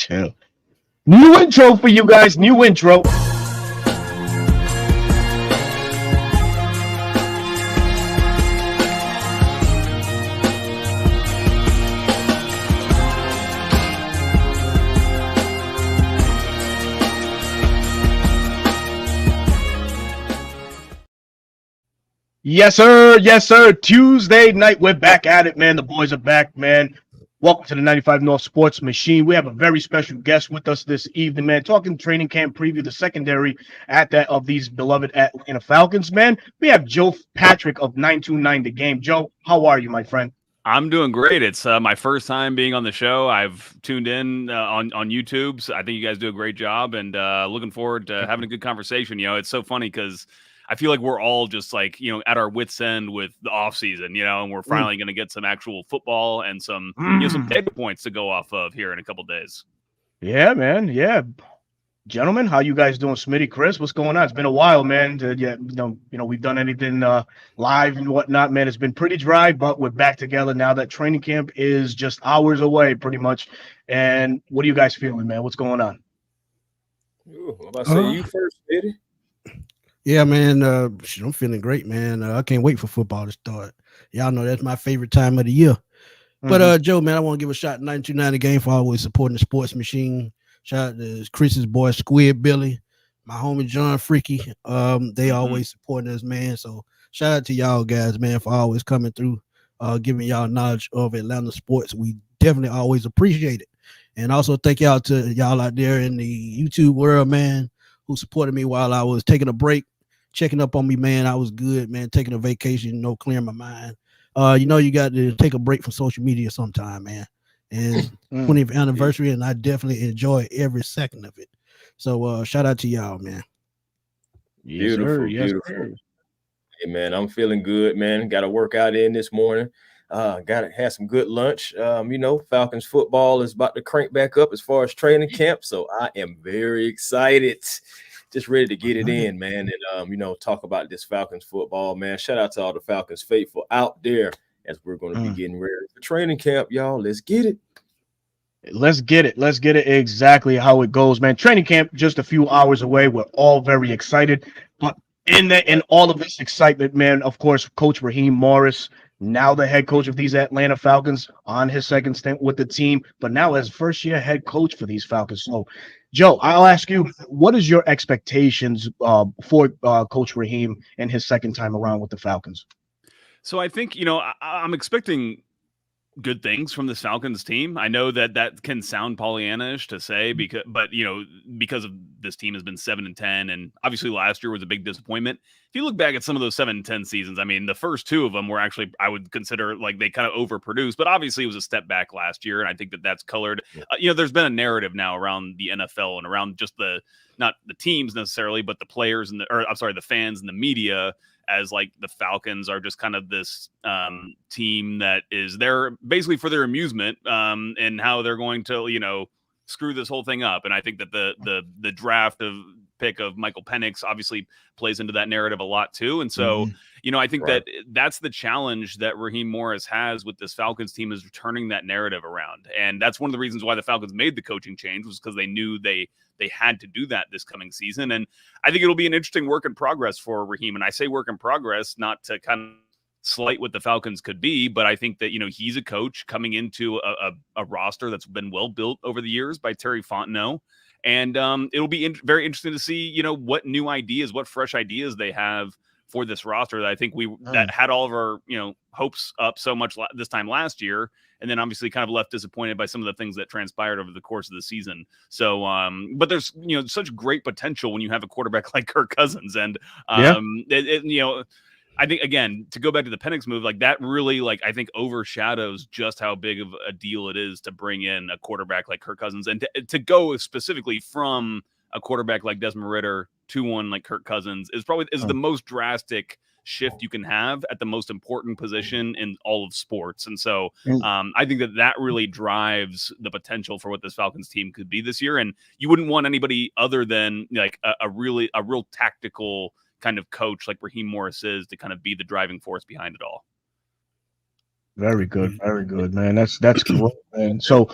Chill. New intro for you guys. New intro. Yes, sir. Yes, sir. Tuesday night, we're back at it, man. The boys are back, man. Welcome to the 95 North Sports Machine. We have a very special guest with us this evening, man. Talking training camp preview, the secondary at that of these beloved Atlanta Falcons, man. We have Joe Patrick of 929 The Game. Joe, how are you, my friend? I'm doing great. It's my first time being on the show. I've tuned in on YouTube. So I think you guys do a great job, and looking forward to having a good conversation. You know, it's so funny because I feel like we're all just like, at our wits' end with the off season, and we're finally going to get some actual football and some some data points to go off of here in a couple days. Yeah, man. Yeah. Gentlemen, how you guys doing? Smitty, Chris, what's going on? It's been a while, man. We've done anything live and whatnot, man. It's been pretty dry, but we're back together now that training camp is just hours away, pretty much. And what are you guys feeling, man? What's going on? Ooh, I'm about to say you first, Smitty. Yeah, man. I'm feeling great, man. I can't wait for football to start. Y'all know that's my favorite time of the year. But Joe, man, I want to give a shout to 929 The Game for always supporting the sports machine. Shout out to Chris's boy Squid Billy, my homie John Freaky. They always supporting us, man. So shout out to y'all guys, man, for always coming through, giving y'all knowledge of Atlanta sports. We definitely always appreciate it. And also thank y'all to y'all out there in the YouTube world, man, who supported me while I was taking a break, checking up on me, man. I was good, man, taking a vacation, clearing my mind. You got to take a break from social media sometime, man. And 20th anniversary, and I definitely enjoy every second of it. So shout out to y'all, man. Beautiful. Hey, man, I'm feeling good, man. Got a workout in this morning. Got to have some good lunch. Falcons football is about to crank back up as far as training camp. So I am very excited. Just ready to get it in, man. And, talk about this Falcons football, man. Shout out to all the Falcons faithful out there as we're going to be getting ready for training camp, y'all. Let's get it. Let's get it. Let's get it exactly how it goes, man. Training camp just a few hours away. We're all very excited. But in all of this excitement, man, of course, Coach Raheem Morris, now the head coach of these Atlanta Falcons on his second stint with the team, but now as first-year head coach for these Falcons. So, Joe, I'll ask you, what is your expectations for Coach Raheem and his second time around with the Falcons? So I think, I'm expecting good things from this Falcons team. I know that can sound Pollyanna-ish to say because of this team has been 7-10, and obviously last year was a big disappointment. If you look back at some of those 7-10 seasons, I mean, the first two of them were actually, I would consider like they kind of overproduced, but obviously it was a step back last year, and I think that's colored. There's been a narrative now around the NFL and around just not the teams necessarily, but the players the fans and the media, as like the Falcons are just kind of this team that is there basically for their amusement and how they're going to, screw this whole thing up. And I think that the draft of pick of Michael Penix obviously plays into that narrative a lot too. And so, I think that's the challenge that Raheem Morris has with this Falcons team, is turning that narrative around. And that's one of the reasons why the Falcons made the coaching change, was because they knew they had to do that this coming season. And I think it'll be an interesting work in progress for Raheem. And I say work in progress, not to kind of slight what the Falcons could be, but I think that, he's a coach coming into a roster that's been well built over the years by Terry Fontenot. And it'll be very interesting to see, what new ideas, what fresh ideas they have for this roster that I think that had all of our, hopes up so much this time last year. And then obviously kind of left disappointed by some of the things that transpired over the course of the season. So, but there's, such great potential when you have a quarterback like Kirk Cousins. And, I think, again, to go back to the Penix move, like that really, I think overshadows just how big of a deal it is to bring in a quarterback like Kirk Cousins, and to go specifically from a quarterback like Desmond Ridder to one like Kirk Cousins is the most drastic shift you can have at the most important position in all of sports. And so I think that really drives the potential for what this Falcons team could be this year. And you wouldn't want anybody other than like a real tactical kind of coach like Raheem Morris is to kind of be the driving force behind it all. Very good, man. That's great, man. So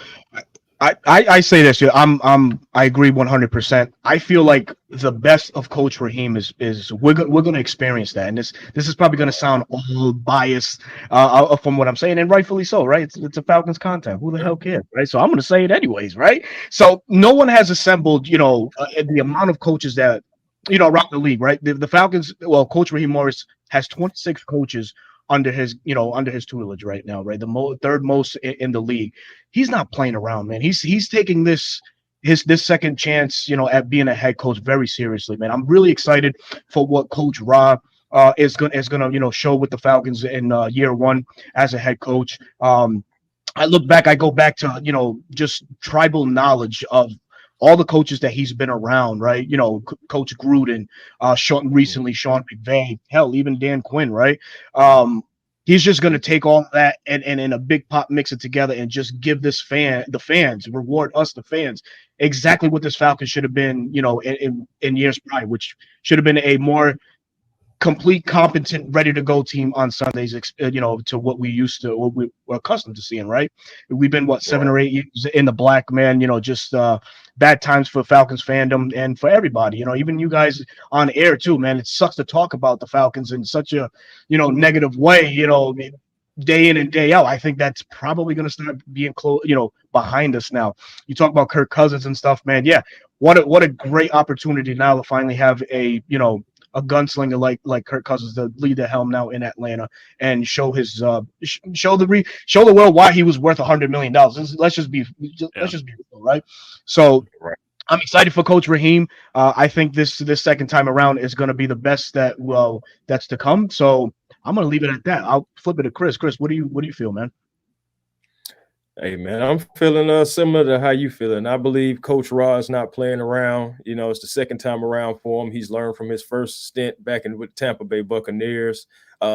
I say this. Yeah, I agree 100%. I feel like the best of Coach Raheem is we're going to experience that, and this is probably going to sound all biased from what I'm saying, and rightfully so, right? It's a Falcons content. Who the hell cares, right? So I'm going to say it anyways, right? So no one has assembled, the amount of coaches that around the league, right? The Falcons. Well, Coach Raheem Morris has 26 coaches under his tutelage right now, right? The third most in the league. He's not playing around, man. He's taking this second chance, at being a head coach very seriously, man. I'm really excited for what Coach Rob is gonna show with the Falcons in year one as a head coach. I go back to just tribal knowledge of all the coaches that he's been around, right? Coach Gruden, Sean McVay, hell, even Dan Quinn, right? He's just going to take all that and in a big pot mix it together and just give the fans, reward us, the fans, exactly what this Falcons should have been, in years prior, which should have been a more complete, competent, ready to go team on Sundays, to what we were accustomed to seeing, right? We've been 7 or 8 years in the black, man, just bad times for Falcons fandom and for everybody, even you guys on air too, man. It sucks to talk about the Falcons in such a, negative way, day in and day out. I think that's probably going to start being behind us now. You talk about Kirk Cousins and stuff, man. Yeah. What a great opportunity now to finally have a gunslinger like Kirk Cousins to lead the helm now in Atlanta and show his show the world why he was worth $100 million. Let's just be real, right? So I'm excited for Coach Raheem. I think this second time around is going to be the best that's to come. So I'm going to leave it at that. I'll flip it to Chris. Chris, what do you feel, man? Hey, man, I'm feeling similar to how you feeling. I believe Coach Raw is not playing around. It's the second time around for him. He's learned from his first stint back with Tampa Bay Buccaneers.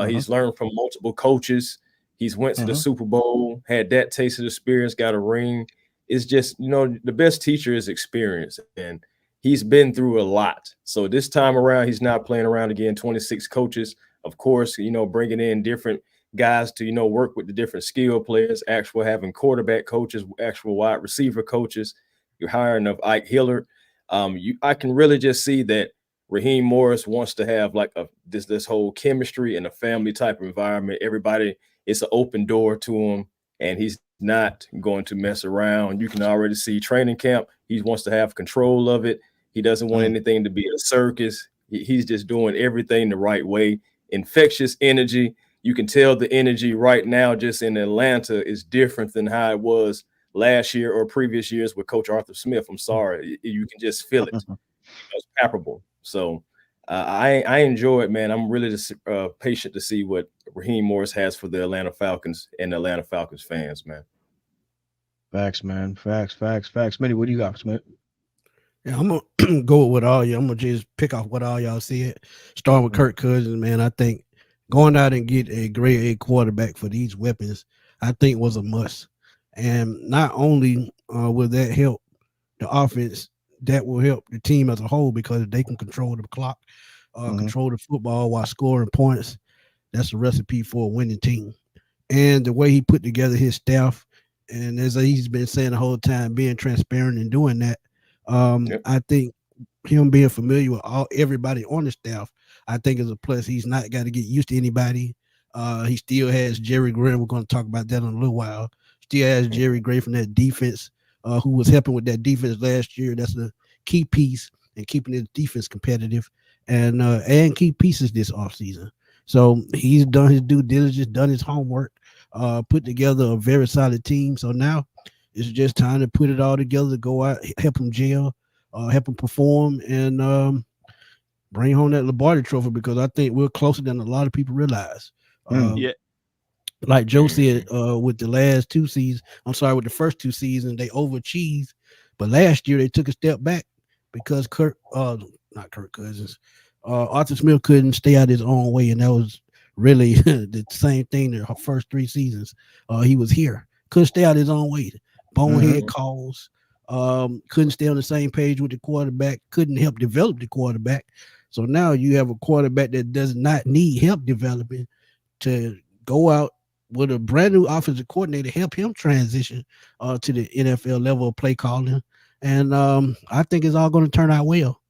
He's learned from multiple coaches. He's went to the Super Bowl, had that taste of experience, got a ring. It's just, the best teacher is experience, and he's been through a lot. So this time around, he's not playing around again. 26 coaches, of course, bringing in different guys to work with the different skill players, having quarterback coaches, actual wide receiver coaches. You're hiring of Ike Hillard. I can really just see that Raheem Morris wants to have like this whole chemistry and a family type of environment. Everybody, it's an open door to him, and he's not going to mess around. You can already see training camp. He wants to have control of it. He doesn't want anything to be a circus. He's just doing everything the right way. Infectious energy. You can tell the energy right now just in Atlanta is different than how it was last year or previous years with Coach Arthur Smith. I'm sorry. You can just feel it. It's palpable. So I enjoy it, man. I'm really just patient to see what Raheem Morris has for the Atlanta Falcons and the Atlanta Falcons fans, man. Facts, man. Facts. Smitty, what do you got, Smith? Yeah, I'm gonna go with all you. I'm gonna just pick off what all y'all said. Starting with Kirk Cousins, man. I think going out and get a grade A quarterback for these weapons, I think was a must. And not only will that help the offense, that will help the team as a whole because they can control the clock, control the football while scoring points. That's a recipe for a winning team. And the way he put together his staff, and as he's been saying the whole time, being transparent and doing that, I think him being familiar with everybody on the staff, I think is a plus. He's not got to get used to anybody. He still has Jerry Gray. We're going to talk about that in a little while. Still has Jerry Gray from that defense, who was helping with that defense last year. That's the key piece in keeping his defense competitive and key pieces this offseason. So he's done his due diligence, done his homework, put together a very solid team. So now it's just time to put it all together, go out, help him gel, help him perform, and bring home that Lombardi trophy because I think we're closer than a lot of people realize. Like Joe said, with the last two seasons, with the first two seasons, they overachieved. But last year they took a step back because not Kirk Cousins, Arthur Smith couldn't stay out his own way. And that was really the same thing the first three seasons. He was here, couldn't stay out his own way. Bonehead calls, couldn't stay on the same page with the quarterback, couldn't help develop the quarterback. So now you have a quarterback that does not need help developing to go out would a brand new offensive coordinator help him transition to the NFL level of play calling? And I think it's all going to turn out well.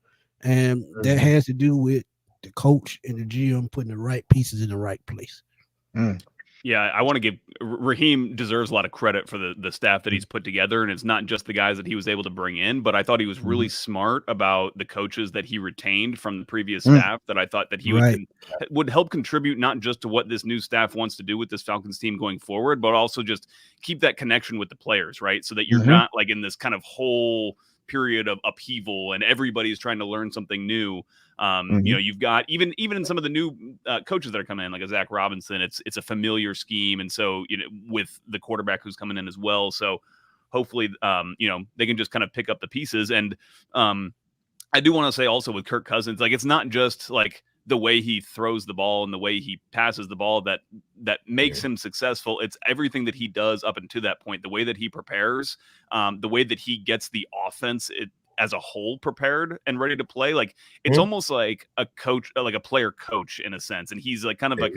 And that has to do with the coach and the GM putting the right pieces in the right place. Yeah, I want to give Raheem deserves a lot of credit for the staff that he's put together, and it's not just the guys that he was able to bring in, but I thought he was really smart about the coaches that he retained from the previous staff. That I thought that he would help contribute not just to what this new staff wants to do with this Falcons team going forward, but also just keep that connection with the players, right? So that you're not like in this kind of whole period of upheaval and everybody's trying to learn something new. You know, you've got even in some of the new coaches that are coming in, like a Zach Robinson, it's a familiar scheme, and so you know, with the quarterback who's coming in as well, so hopefully you know, they can just kind of pick up the pieces. And I do want to say also with Kirk Cousins, like it's not just like the way he throws the ball and the way he passes the ball that makes him successful. It's everything that he does up until that point, the way that he prepares, the way that he gets the offense as a whole prepared and ready to play. Like it's almost like a coach, like a player coach in a sense. And he's like kind of like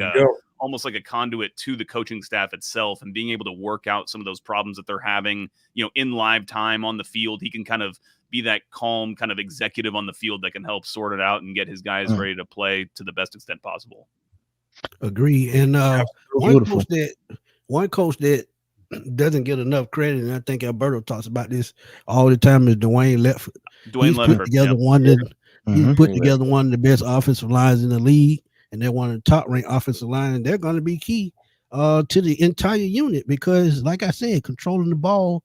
almost like a conduit to the coaching staff itself, and being able to work out some of those problems that they're having, you know, in live time on the field. He can kind of be that calm kind of executive on the field that can help sort it out and get his guys ready to play to the best extent possible. Agree. And one coach that doesn't get enough credit, and I think Alberto talks about this all the time, is Dwayne Ledford. He's put together he's put together one of the best offensive lines in the league, and they're one of the top ranked offensive line, and they're going to be key to the entire unit because, like I said, controlling the ball,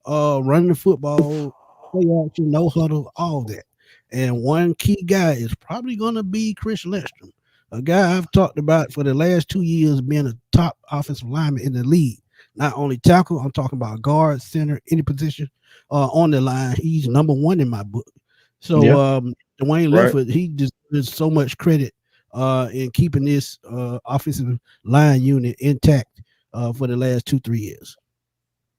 running the football, play action, no huddle, all that. And one key guy is probably going to be Chris Lindstrom, a guy I've talked about for the last 2 years being a top offensive lineman in the league. Not only tackle, I'm talking about guard, center, any position on the line. He's number one in my book. So Dwayne Ledford, he just gives so much credit in keeping this offensive line unit intact for the last 2-3 years.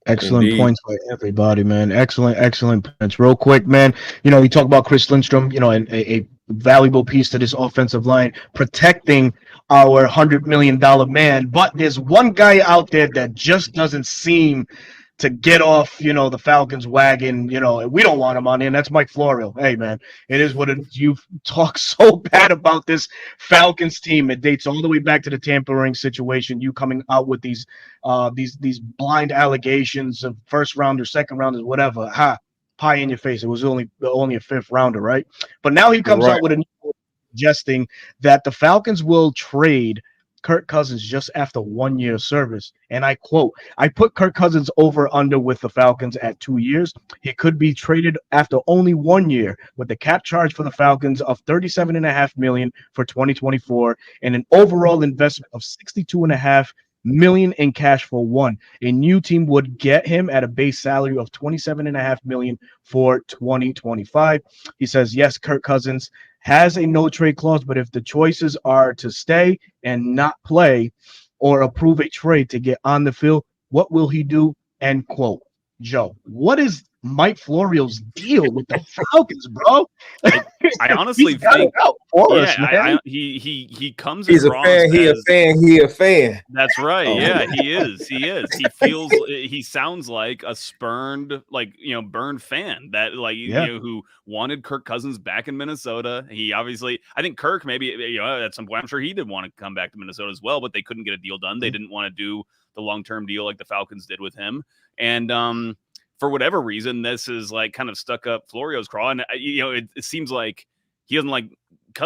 Excellent points by everybody, man. Excellent points. Real quick, man. You know, you talk about Chris Lindstrom, you know, and a valuable piece to this offensive line, protecting our $100 million man. But there's one guy out there that just doesn't seem to get off, you know, the Falcons wagon. You know, we don't want him on there, and that's Mike Florio. Hey, man, it is what it is. You've talked so bad about this Falcons team. It dates all the way back to the tampering situation. You coming out with these blind allegations of first rounders, second rounders, whatever. Pie in your face. It was only a fifth rounder, right? But now he comes out with a new suggesting that the Falcons will trade Kirk Cousins just after 1 year service. And I quote, I put Kirk Cousins over under with the Falcons at 2 years. He could be traded after only 1 year with the cap charge for the Falcons of $37.5 million for 2024 and an overall investment of $62.5 million in cash for one. A new team would get him at a base salary of $27.5 million for 2025. He says, yes, Kirk Cousins has a no trade clause, but if the choices are to stay and not play or approve a trade to get on the field, what will he do? End quote. Joe, what is Mike Florio's deal with the Falcons, bro? I honestly think he comes He's across a fan. He a fan. That's right. Yeah, he is. He sounds like a spurned, like, you know, burned fan that, like, you know, who wanted Kirk Cousins back in Minnesota. He obviously, I think Kirk maybe, you know, at some point, I'm sure he did want to come back to Minnesota as well, but they couldn't get a deal done. They didn't want to do the long-term deal like the Falcons did with him. And for whatever reason, this is like kind of stuck up Florio's craw. And, you know, it seems like he doesn't like,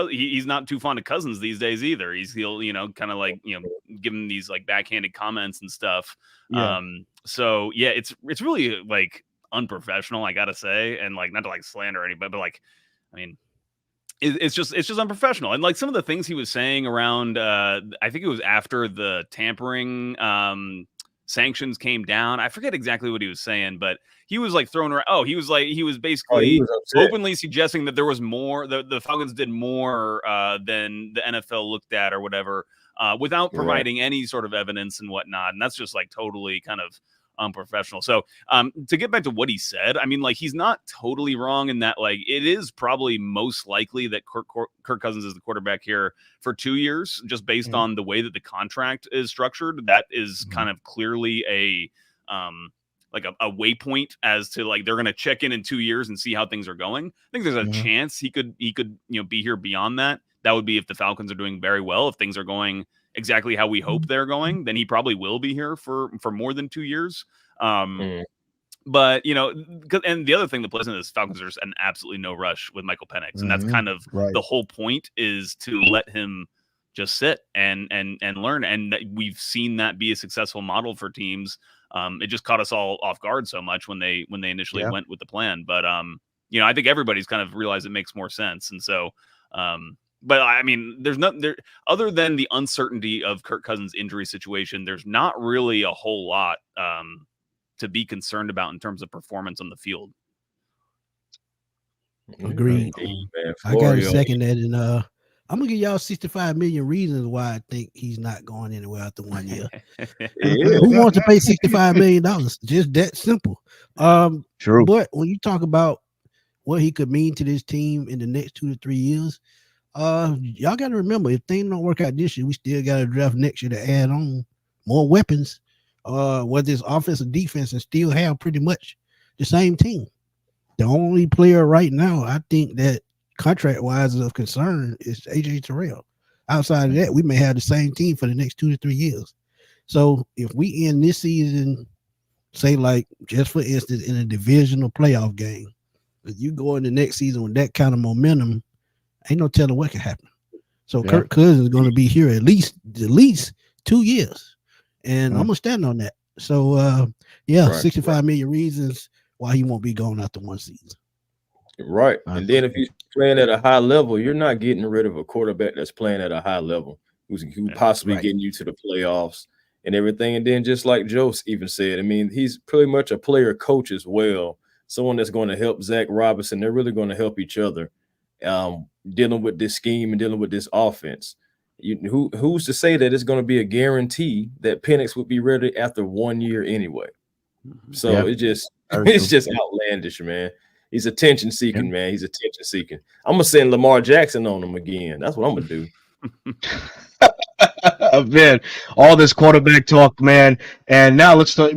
he's not too fond of Cousins these days either. He'll, you know, kind of like, you know, give him these like backhanded comments and stuff. Yeah. So yeah, it's really like unprofessional, I gotta say. And like, not to like slander anybody, but like, I mean, it's just unprofessional. And like some of the things he was saying around, I think it was after the tampering, sanctions came down. I forget exactly what he was saying, but he was like throwing around. He was basically openly suggesting that there was more. The Falcons did more than the NFL looked at or whatever, without providing any sort of evidence and whatnot. And that's just like totally kind of unprofessional. So to get back to what he said, I mean, like, he's not totally wrong in that, like, it is probably most likely that Kirk Cousins is the quarterback here for 2 years, just based on the way that the contract is structured. That is kind of clearly a waypoint as to, like, they're going to check in 2 years and see how things are going. I think there's a chance he could be here beyond that. That would be if the Falcons are doing very well. If things are going exactly how we hope they're going, then he probably will be here for more than 2 years. But, and the other thing that plays into this, Falcons are in absolutely no rush with Michael Penix. And that's kind of the whole point, is to let him just sit and learn. And we've seen that be a successful model for teams. It just caught us all off guard so much when they initially went with the plan. But, I think everybody's kind of realized it makes more sense. And so, but I mean, there's nothing there other than the uncertainty of Kirk Cousins' injury situation. There's not really a whole lot to be concerned about in terms of performance on the field. Agreed. I got to second that, and I'm gonna give y'all 65 million reasons why I think he's not going anywhere after 1 year. Who wants to pay $65 million? Just that simple. True. But when you talk about what he could mean to this team in the next 2 to 3 years, y'all got to remember, if things don't work out this year, we still got to draft next year to add on more weapons, whether it's offense or defense, and still have pretty much the same team. The only player right now I think that contract-wise is of concern is AJ Terrell. Outside of that, we may have the same team for the next 2 to 3 years. So if we end this season, say, like, just for instance, in a divisional playoff game, if you go in the next season with that kind of momentum, ain't no telling what can happen. So Kirk Cousins is going to be here at least 2 years, and I'm gonna stand on that. So 65 million reasons why he won't be going after one season. Right. And then if he's playing at a high level, you're not getting rid of a quarterback that's playing at a high level, who's possibly getting you to the playoffs and everything. And then, just like Joe even said, I mean, he's pretty much a player coach as well, someone that's going to help Zach Robinson. They're really going to help each other. Dealing with this scheme and dealing with this offense. Who's to say that it's going to be a guarantee that Penix would be ready after 1 year anyway? So it's just outlandish, man. He's attention seeking, man. He's attention seeking. I'm gonna send Lamar Jackson on him again. That's what I'm gonna do. Man, all this quarterback talk, man. And now let's start.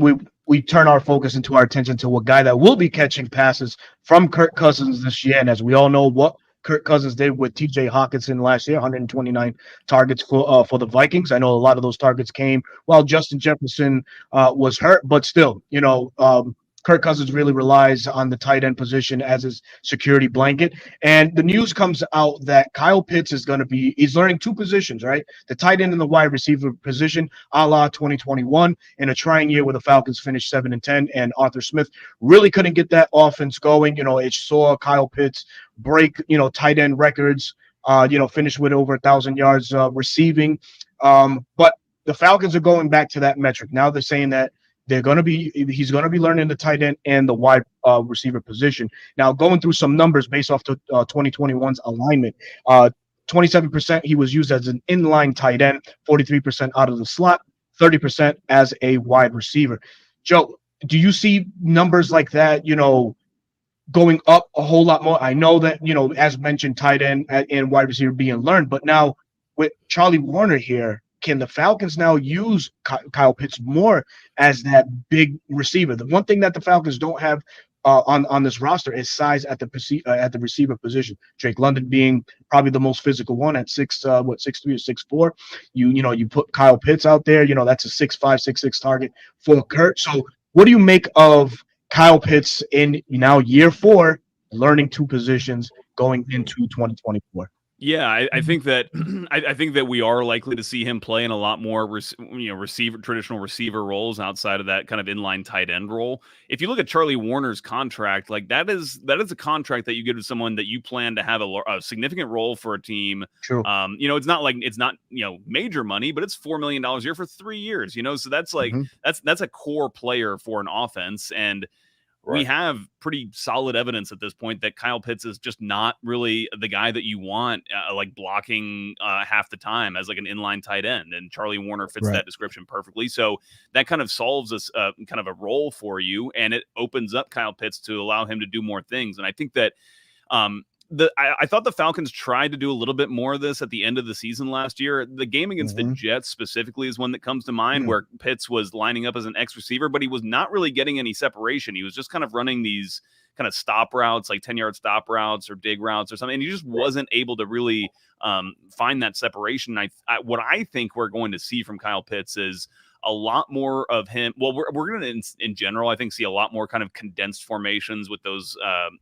We turn our focus into our attention to a guy that will be catching passes from Kirk Cousins this year. And as we all know, what Kirk Cousins did with TJ Hawkinson last year, 129 targets for the Vikings. I know a lot of those targets came while Justin Jefferson was hurt, but still, Kirk Cousins really relies on the tight end position as his security blanket. And the news comes out that Kyle Pitts he's learning two positions, right? The tight end and the wide receiver position, a la 2021, in a trying year where the Falcons finished 7-10, and Arthur Smith really couldn't get that offense going. It saw Kyle Pitts break, tight end records, finish with over 1,000 yards receiving. But the Falcons are going back to that metric. Now they're saying that he's going to be learning the tight end and the wide receiver position. Now, going through some numbers based off the 2021's alignment, 27% he was used as an inline tight end, 43% out of the slot, 30% as a wide receiver. Joe, do you see numbers like that, going up a whole lot more? I know that, as mentioned, tight end and wide receiver being learned, but now with Charlie Warner here, can the Falcons now use Kyle Pitts more as that big receiver? The one thing that the Falcons don't have on this roster is size at the receiver position. Drake London being probably the most physical one at 6'3" or 6'4". You put Kyle Pitts out there. That's a 6'5", 6'6" target for Kurt. So what do you make of Kyle Pitts in now year 4, learning two positions going into 2024? Yeah, I think that I think that we are likely to see him play in a lot more traditional receiver roles outside of that kind of inline tight end role. If you look at Charlie Warner's contract, like that is a contract that you give to someone that you plan to have a significant role for a team. True. It's not major money, but it's $4 million a year for 3 years. So that's like that's a core player for an offense. And we have pretty solid evidence at this point that Kyle Pitts is just not really the guy that you want, like blocking half the time as like an inline tight end. And Charlie Warner fits that description perfectly. So that kind of solves this kind of a role for you, and it opens up Kyle Pitts to allow him to do more things. And I think that I thought the Falcons tried to do a little bit more of this at the end of the season last year. The game against the Jets specifically is one that comes to mind, where Pitts was lining up as an X receiver, but he was not really getting any separation. He was just kind of running these kind of stop routes, like 10-yard stop routes or dig routes or something. And he just wasn't able to really find that separation. What I think we're going to see from Kyle Pitts is a lot more of him. Well, we're going to, in general, I think, see a lot more kind of condensed formations with those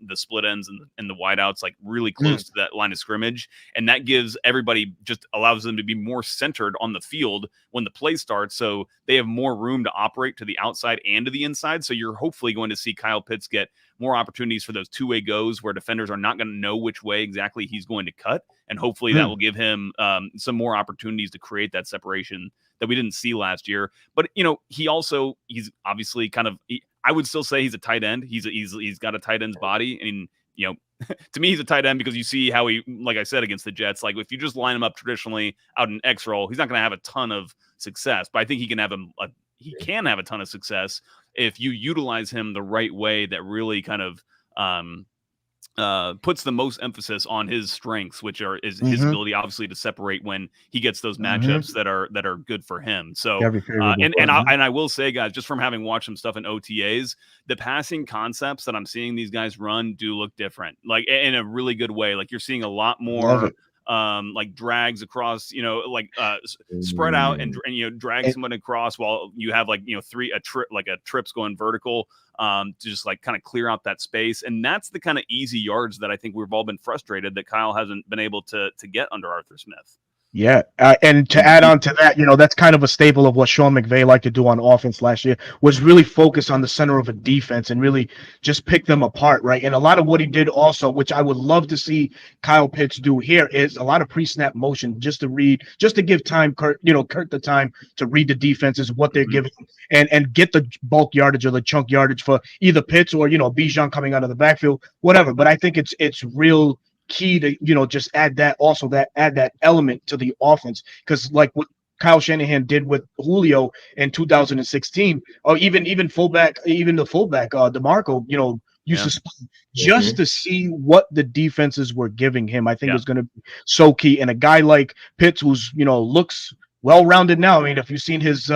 the split ends and the wideouts, like really close to that line of scrimmage. And that gives everybody, just allows them to be more centered on the field when the play starts. So they have more room to operate to the outside and to the inside. So you're hopefully going to see Kyle Pitts get more opportunities for those two-way goes where defenders are not going to know which way exactly he's going to cut. And hopefully that will give him some more opportunities to create that separation that we didn't see last year. But, you know, he's obviously kind of, I would still say he's a tight end. He's got a tight end's body. And, you know, to me, he's a tight end because you see how he, like I said, against the Jets, like if you just line him up traditionally out in X role, he's not going to have a ton of success, but I think he can have a ton of success if you utilize him the right way that really kind of puts the most emphasis on his strengths, which is his ability, obviously, to separate when he gets those matchups that are good for him. So, and I will say, guys, just from having watched some stuff in OTAs, the passing concepts that I'm seeing these guys run do look different, like in a really good way. Like you're seeing a lot more like drags across, you know, like spread out and you know, drag someone across while you have like, you know, trips going vertical to just like kind of clear out that space. And that's the kind of easy yards that I think we've all been frustrated that Kyle hasn't been able to get under Arthur Smith. Yeah, and to add on to that, you know, that's kind of a staple of what Sean McVay liked to do on offense last year, was really focus on the center of a defense and really just pick them apart, right? And a lot of what he did also, which I would love to see Kyle Pitts do here, is a lot of pre-snap motion just to give time, Kurt the time to read the defenses, what they're giving, and get the bulk yardage or the chunk yardage for either Pitts or, you know, Bijan coming out of the backfield, whatever. But I think it's real key to, you know, just add that element to the offense, because like what Kyle Shanahan did with Julio in 2016, or even the fullback DeMarco, you know, used to spot just to see what the defenses were giving him. I think is going to be so key. And a guy like Pitts, who's, you know, looks well-rounded now. I mean, if you've seen his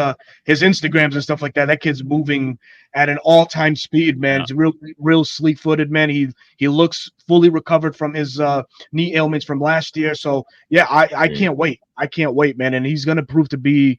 Instagrams and stuff like that, that kid's moving at an all-time speed, man. He's real sleek-footed, man. He looks fully recovered from his knee ailments from last year. So yeah, I can't wait. I can't wait, man. And he's gonna prove to be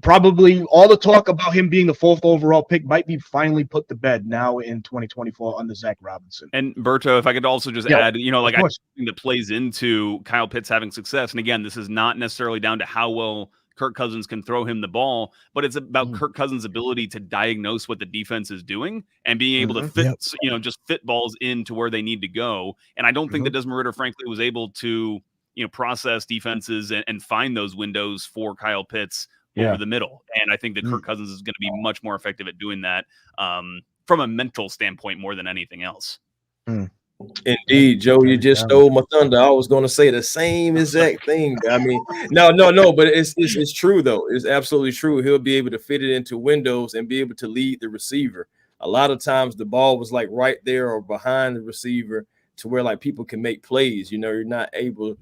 probably all the talk about him being the 4th overall pick might be finally put to bed now in 2024 under Zach Robinson. And Berto, if I could also just add, you know, like I think that plays into Kyle Pitts having success. And again, this is not necessarily down to how well Kirk Cousins can throw him the ball, but it's about Kirk Cousins' ability to diagnose what the defense is doing and being able to fit, you know, just fit balls into where they need to go. And I don't think that Desmond Ridder, frankly, was able to, you know, process defenses and find those windows for Kyle Pitts over the middle. And I think that Kirk Cousins is going to be much more effective at doing that from a mental standpoint more than anything else. Indeed, Joe, you just stole my thunder. I was going to say the same exact thing. I mean, no, but it's true though. It's absolutely true. He'll be able to fit it into windows and be able to lead the receiver. A lot of times the ball was like right there or behind the receiver to where like people can make plays. You know, they're not able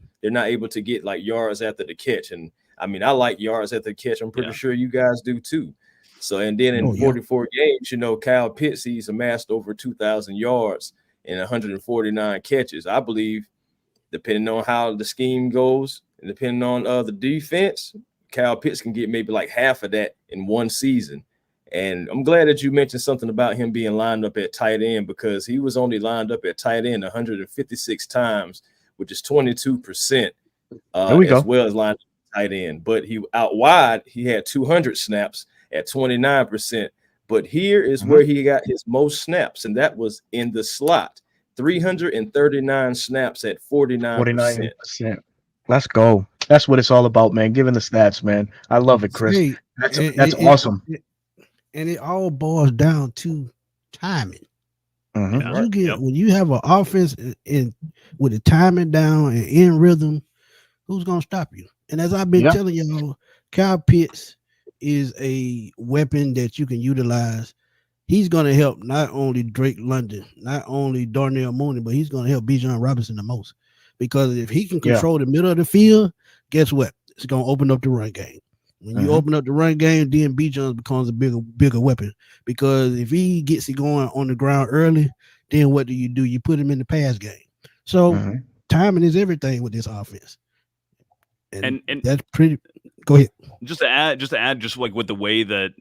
to get like yards after the catch. And I mean, I like yards after the catch. I'm pretty sure you guys do too. So, and then in 44 games, you know, Kyle Pitts, he's amassed over 2,000 yards and 149 catches. I believe, depending on how the scheme goes and depending on the defense, Kyle Pitts can get maybe like half of that in one season. And I'm glad that you mentioned something about him being lined up at tight end, because he was only lined up at tight end 156 times, which is 22%, as well as lined up at tight end. But he out wide, he had 200 snaps at 29%. But here is where he got his most snaps, and that was in the slot. 339 snaps at 49%. Let's go. That's what it's all about, man. Giving the stats, man. I love it, Chris. Hey, that's awesome. And it all boils down to timing. When you have an offense in with the timing down and in rhythm, who's gonna stop you? And as I've been telling y'all, Kyle Pitts is a weapon that you can utilize. He's gonna help not only Drake London, not only Darnell Mooney, but he's gonna help Bijan Robinson the most. Because if he can control the middle of the field, guess what? It's gonna open up the run game. When you open up the run game, then Bijan becomes a bigger weapon. Because if he gets it going on the ground early, then what do? You put him in the pass game. So timing is everything with this offense. And that's pretty. Go ahead. Just to add, just like with the way that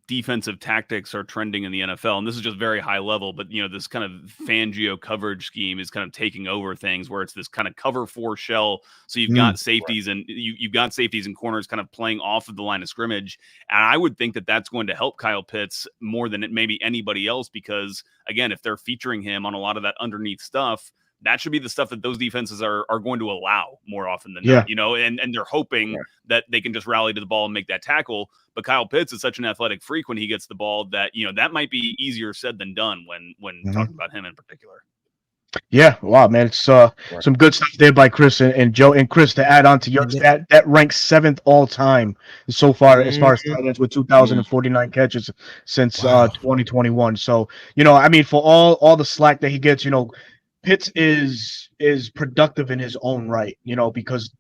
defensive tactics are trending in the NFL, and this is just very high level, but this kind of Fangio coverage scheme is kind of taking over things where it's this kind of cover 4 shell. So you've got safeties and you've got safeties and corners kind of playing off of the line of scrimmage, and I would think that that's going to help Kyle Pitts more than maybe anybody else, because again, if they're featuring him on a lot of that underneath stuff, that should be the stuff that those defenses are going to allow more often than not, and they're hoping that they can just rally to the ball and make that tackle. But Kyle Pitts is such an athletic freak when he gets the ball that, that might be easier said than done when talking about him in particular. Yeah, wow, man, it's some good stuff there by Chris and Joe. And Chris, to add on to your stat, that ranks 7th all time so far as far as tight ends with 2,049 catches since 2021. So I mean, for all the slack that he gets, Pitts is productive in his own right, because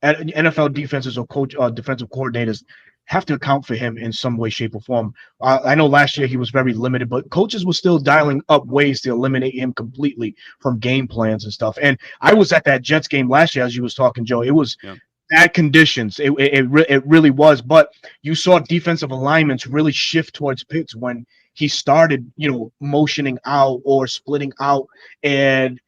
NFL defenses or defensive coordinators have to account for him in some way, shape, or form. I know last year he was very limited, but coaches were still dialing up ways to eliminate him completely from game plans and stuff. And I was at that Jets game last year, as you was talking, Joe. It was bad conditions. It really was. But you saw defensive alignments really shift towards Pitts when he started, motioning out or splitting out, and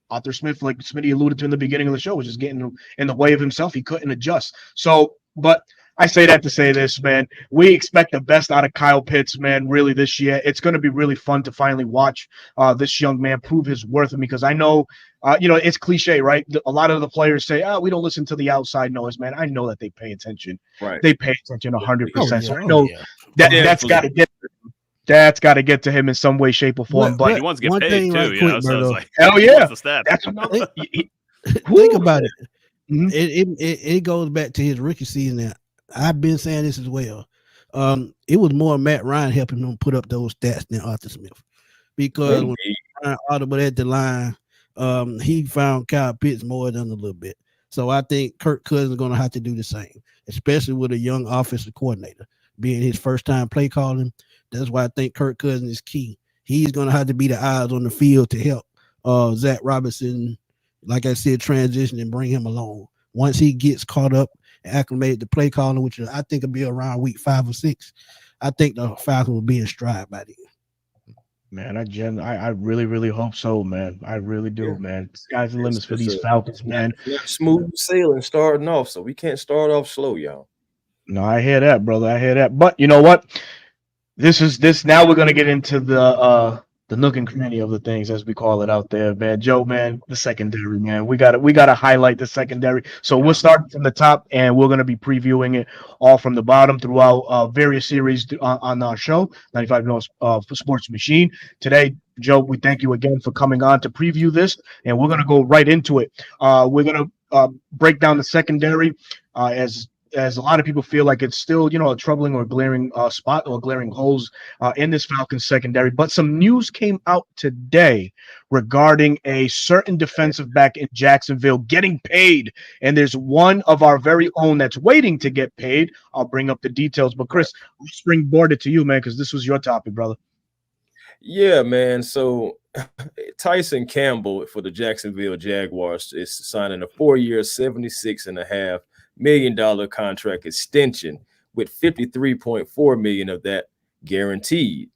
Arthur Smith, like Smitty alluded to in the beginning of the show, was just getting in the way of himself. He couldn't adjust. So, but I say that to say this, man. We expect the best out of Kyle Pitts, man, really this year. It's going to be really fun to finally watch this young man prove his worth. Because I know, it's cliche, right? A lot of the players say, we don't listen to the outside noise, man. I know that they pay attention. Right. They pay attention 100%. So I know that's got to get That's got to get to him in some way, shape, or form. But he wants to get paid too. Right quick, So it's like, hell yeah, that's another. Think about it. It goes back to his rookie season. Now, I've been saying this as well. It was more Matt Ryan helping him put up those stats than Arthur Smith, because when Ryan audible at the line, he found Kyle Pitts more than a little bit. So I think Kirk Cousins is going to have to do the same, especially with a young offensive coordinator being his first time play calling. That's why I think Kirk Cousins is key. He's going to have to be the eyes on the field to help Zach Robinson, like I said, transition and bring him along. Once he gets caught up and acclimated to play calling, which I think will be around week 5 or 6, I think the Falcons will be in stride by then. Man, I really, really hope so, man. I really do, man. Sky's the limits for these Falcons, man. Smooth sailing starting off, so we can't start off slow, y'all. No, I hear that, brother. I hear that. But you know what? This now we're gonna get into the nook and cranny of the things, as we call it out there, man. Joe, man, the secondary, man. We gotta highlight the secondary. So we'll start from the top, and we're gonna be previewing it all from the bottom throughout various series on our show, 95 North Sports Machine. Today, Joe, we thank you again for coming on to preview this, and we're gonna go right into it. We're gonna break down the secondary as a lot of people feel like it's still, a troubling or glaring spot or glaring holes in this Falcons secondary. But some news came out today regarding a certain defensive back in Jacksonville getting paid. And there's one of our very own that's waiting to get paid. I'll bring up the details. But Chris, I'll springboard it to you, man, because this was your topic, brother. Yeah, man. So Tyson Campbell for the Jacksonville Jaguars is signing a 4-year, $76.5 million contract extension with $53.4 million of that guaranteed.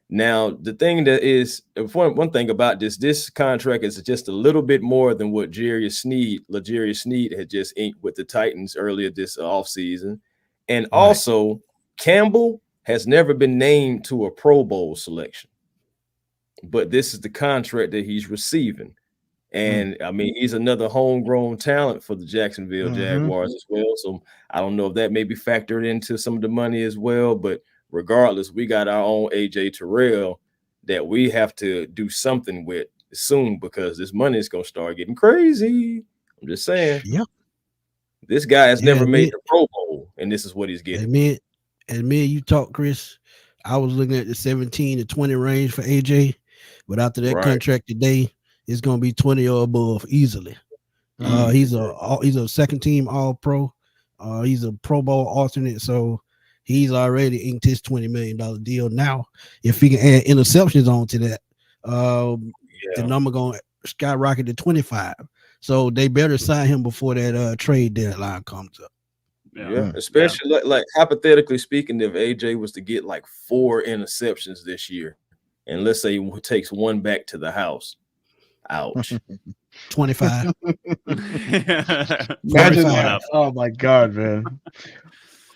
Now, the thing that is one thing about this contract is just a little bit more than what L'Jarius Sneed had just inked with the Titans earlier this offseason. And also, Campbell has never been named to a Pro Bowl selection, but this is the contract that he's receiving. And I mean, he's another homegrown talent for the Jacksonville Jaguars as well. So I don't know if that may be factored into some of the money as well. But regardless, we got our own AJ Terrell that we have to do something with soon, because this money is going to start getting crazy. I'm just saying. Yeah. This guy has never made the Pro Bowl, and this is what he's getting. And me and you talk, Chris, I was looking at the 17 to 20 range for AJ, but after that contract today, it's going to be 20 or above easily. He's a second team All Pro. He's a Pro Bowl alternate, so he's already inked his $20 million deal. Now, if he can add interceptions onto that, the number going to skyrocket to 25. So they better sign him before that trade deadline comes up. Yeah, especially like hypothetically speaking, if AJ was to get like 4 interceptions this year, and let's say he takes one back to the house, ouch. 25. Imagine that. Oh my God, man.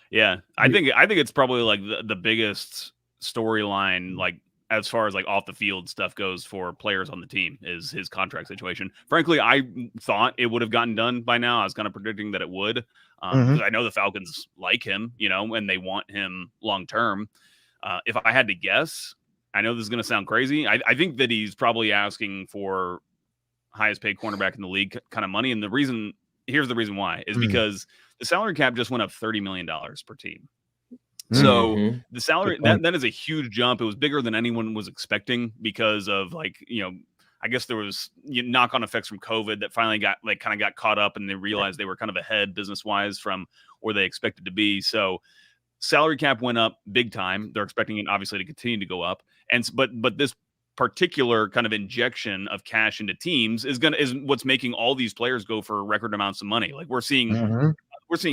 Yeah, I think it's probably like the biggest storyline, like as far as like off the field stuff goes for players on the team, is his contract situation. Frankly, I thought it would have gotten done by now. I was kind of predicting that it would, because I know the Falcons like him, and they want him long term. If I had to guess, I know this is going to sound crazy. I think that he's probably asking for highest paid cornerback in the league kind of money. And here's the reason why, is because the salary cap just went up $30 million per team. So the salary, that is a huge jump. It was bigger than anyone was expecting because of I guess there was knock-on effects from COVID that finally got caught up, and they realized they were kind of ahead business-wise from where they expected to be. So salary cap went up big time. They're expecting it obviously to continue to go up. But this particular kind of injection of cash into teams is what's making all these players go for record amounts of money. Like we're seeing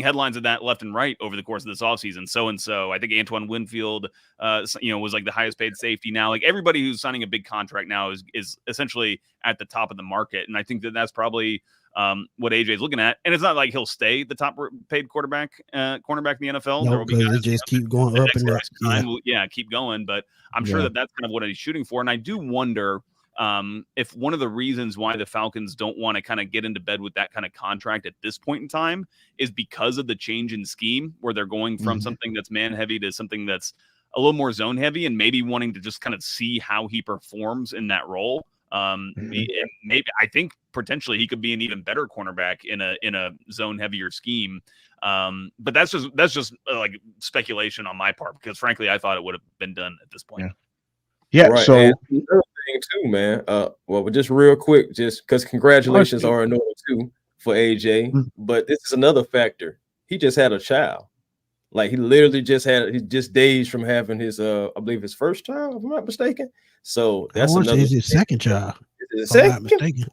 headlines of that left and right over the course of this offseason. So I think Antoine Winfield, was like the highest paid safety now. Like everybody who's signing a big contract now is essentially at the top of the market. And I think that's probably what AJ is looking at. And it's not like he'll stay the top paid cornerback in the NFL. No, because it just keep going up and up. Keep going. But I'm sure that that's kind of what he's shooting for. And I do wonder if one of the reasons why the Falcons don't want to kind of get into bed with that kind of contract at this point in time is because of the change in scheme, where they're going from something that's man heavy to something that's a little more zone heavy, and maybe wanting to just kind of see how he performs in that role. Maybe I think potentially he could be an even better cornerback in a zone heavier scheme. But that's just like speculation on my part, because frankly, I thought it would have been done at this point. Yeah. Right. So and another thing too, man. But just real quick, just because congratulations are in order too for AJ. But this is another factor. He just had a child. Like he literally just days from having his I believe his first child, if I'm not mistaken. So that's another. It's his second child. If I'm not mistaken.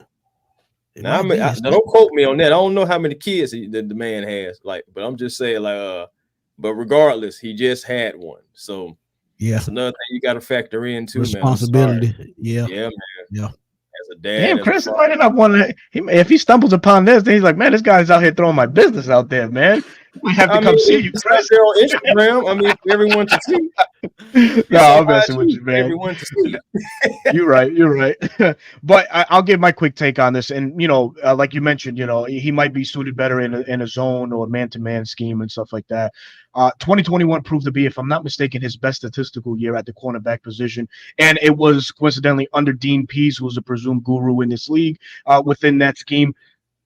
Now, don't quote me on that. I don't know how many kids the man has. But I'm just saying, but regardless, he just had one. So that's another thing you got to factor in too, responsibility. Man. Yeah, man. Yeah. As a dad, damn, Chris might end up wanting. If he stumbles upon this, then he's like, man, this guy's out here throwing my business out there, man. We have to come see you, Chris. There on Instagram. I mean, for everyone to see. No, I'm messing with you, man. Everyone to see. You're right. But I'll give my quick take on this. And like you mentioned, he might be suited better in a zone or man-to-man scheme and stuff like that. 2021 proved to be, if I'm not mistaken, his best statistical year at the cornerback position, and it was coincidentally under Dean Pease, who was a presumed guru in this league within that scheme.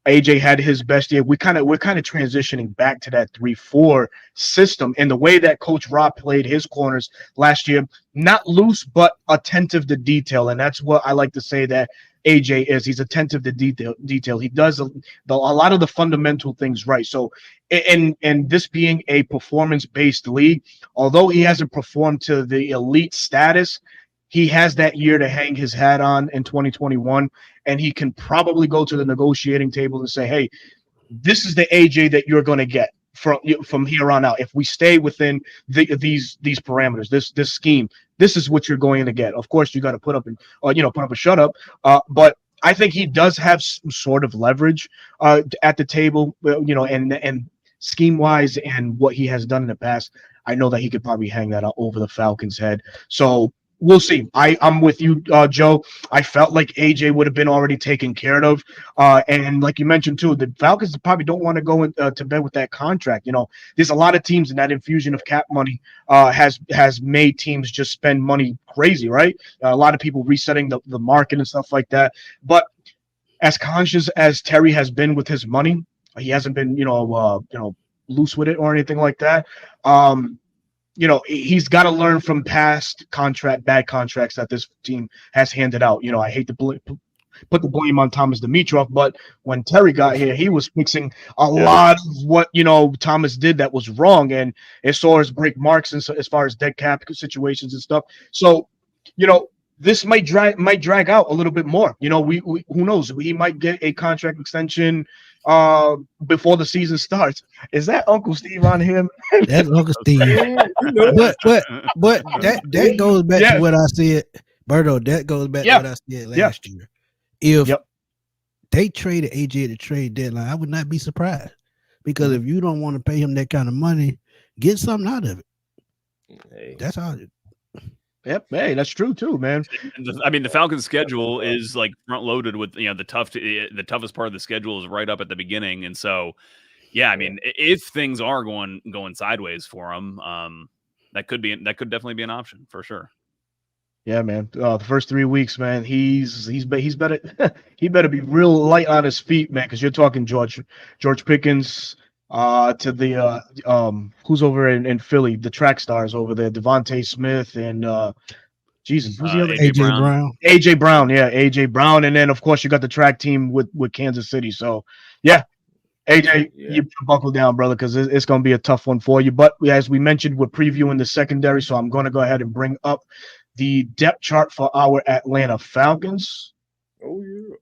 AJ had his best year. We're kind of transitioning back to that 3-4 system, and the way that Coach Rob played his corners last year, not loose but attentive to detail, and that's what I like to say that AJ is. He's attentive to detail. He does a lot of the fundamental things right. So, and this being a performance-based league, although he hasn't performed to the elite status, he has that year to hang his hat on in 2021, and he can probably go to the negotiating table and say, hey, this is the AJ that you're going to get from here on out. If we stay within these parameters, this scheme, this is what you're going to get. Of course, you got to put up a shut up. But I think he does have some sort of leverage at the table, and scheme wise and what he has done in the past. I know that he could probably hang that over the Falcons' head. So we'll see. I'm with you, Joe. I felt like AJ would have been already taken care of, and like you mentioned too, the Falcons probably don't want to go to bed with that contract. There's a lot of teams, and that infusion of cap money has made teams just spend money crazy, right? A lot of people resetting the market and stuff like that. But as conscious as Terry has been with his money, he hasn't been loose with it or anything like that. He's got to learn from past bad contracts that this team has handed out. I hate to put the blame on Thomas Dimitroff, but when Terry got here, he was fixing a lot of what Thomas did that was wrong, and it saw us break marks as far as dead cap situations and stuff. So, this might drag out a little bit more. We who knows? We might get a contract extension before the season starts. Is that Uncle Steve on him? That's Uncle Steve. but that goes back to what I said, Berto. That goes back to what I said last year. If they traded AJ at the trade deadline, I would not be surprised, because if you don't want to pay him that kind of money, get something out of it. Hey. That's how. Yep, hey, that's true too, man. I mean, the Falcons' schedule is like front loaded with the toughest part of the schedule is right up at the beginning, and so I mean, if things are going sideways for them, that could definitely be an option for sure. Yeah, man. The first 3 weeks, man, he's better he better be real light on his feet, man, because you're talking George Pickens. To the who's over in Philly, the track stars over there, Devontae Smith and Jesus, who's the other? AJ Brown. AJ Brown, yeah, AJ Brown, and then of course you got the track team with Kansas City. So yeah, AJ, you buckle down, brother, because it's going to be a tough one for you. But as we mentioned, we're previewing the secondary, so I'm going to go ahead and bring up the depth chart for our Atlanta Falcons. Oh yeah,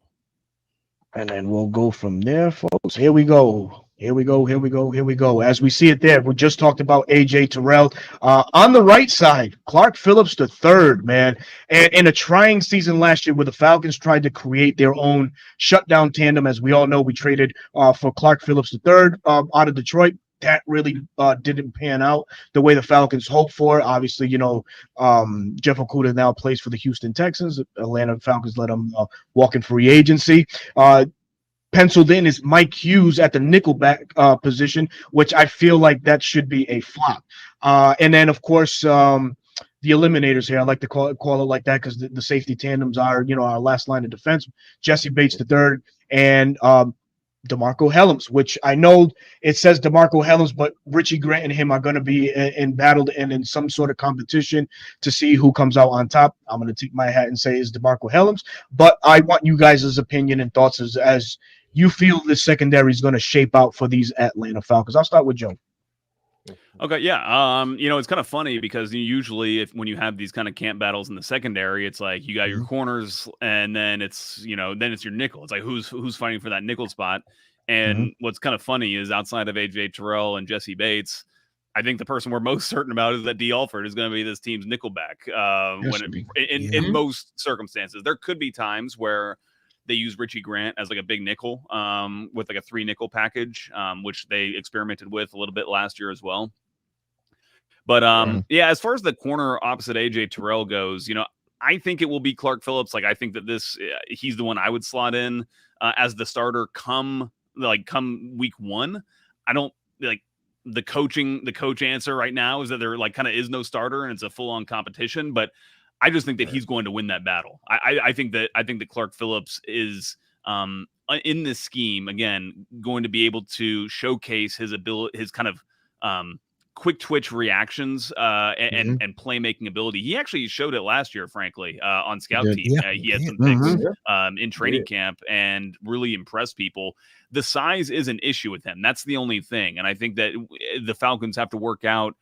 and then we'll go from there, folks. Here we go. As we see it there, we just talked about AJ Terrell. On the right side, Clark Phillips the third, man. And in a trying season last year where the Falcons tried to create their own shutdown tandem, as we all know, we traded for Clark Phillips the third out of Detroit. That really didn't pan out the way the Falcons hoped for. Obviously, Jeff Okudah now plays for the Houston Texans. Atlanta Falcons let him walk in free agency. Penciled in is Mike Hughes at the nickelback position, which I feel like that should be a flop. And then, of course, the eliminators here, I like to call it like that because the safety tandems are, our last line of defense. Jesse Bates the third and DeMarco Hellams, which I know it says DeMarco Hellams, but Richie Grant and him are going to be in battle and in some sort of competition to see who comes out on top. I'm going to take my hat and say is DeMarco Hellams, but I want you guys' opinion and thoughts as you feel this secondary is going to shape out for these Atlanta Falcons. I'll start with Joe. Okay, yeah. It's kind of funny because usually when you have these kind of camp battles in the secondary, it's like you got your corners and then it's your nickel. It's like who's fighting for that nickel spot. And what's kind of funny is outside of AJ Terrell and Jesse Bates, I think the person we're most certain about is that D. Alford is going to be this team's nickelback. In most circumstances, there could be times where they use Richie Grant as like a big nickel with like a 3 nickel package, which they experimented with a little bit last year as well. But as far as the corner opposite AJ Terrell goes, I think it will be Clark Phillips. Like I think that he's the one I would slot in as the starter come week 1. I don't like the coach answer right now is that there like kind of is no starter and it's a full on competition, but I just think that he's going to win that battle. I think that Clark Phillips is in this scheme again going to be able to showcase his ability, his kind of quick twitch reactions and playmaking ability. He actually showed it last year, frankly, on scout team. He had some picks in training camp and really impressed people. The size is an issue with him. That's the only thing, and I think that the Falcons have to work out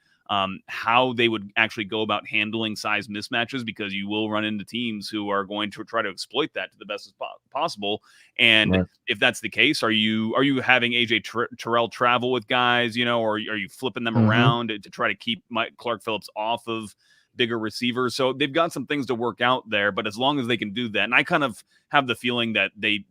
how they would actually go about handling size mismatches, because you will run into teams who are going to try to exploit that to the best as possible. And if that's the case, are you having AJ Terrell travel with guys, or are you flipping them around to try to keep Clark Phillips off of bigger receivers? So they've got some things to work out there, but as long as they can do that, and I kind of have the feeling that they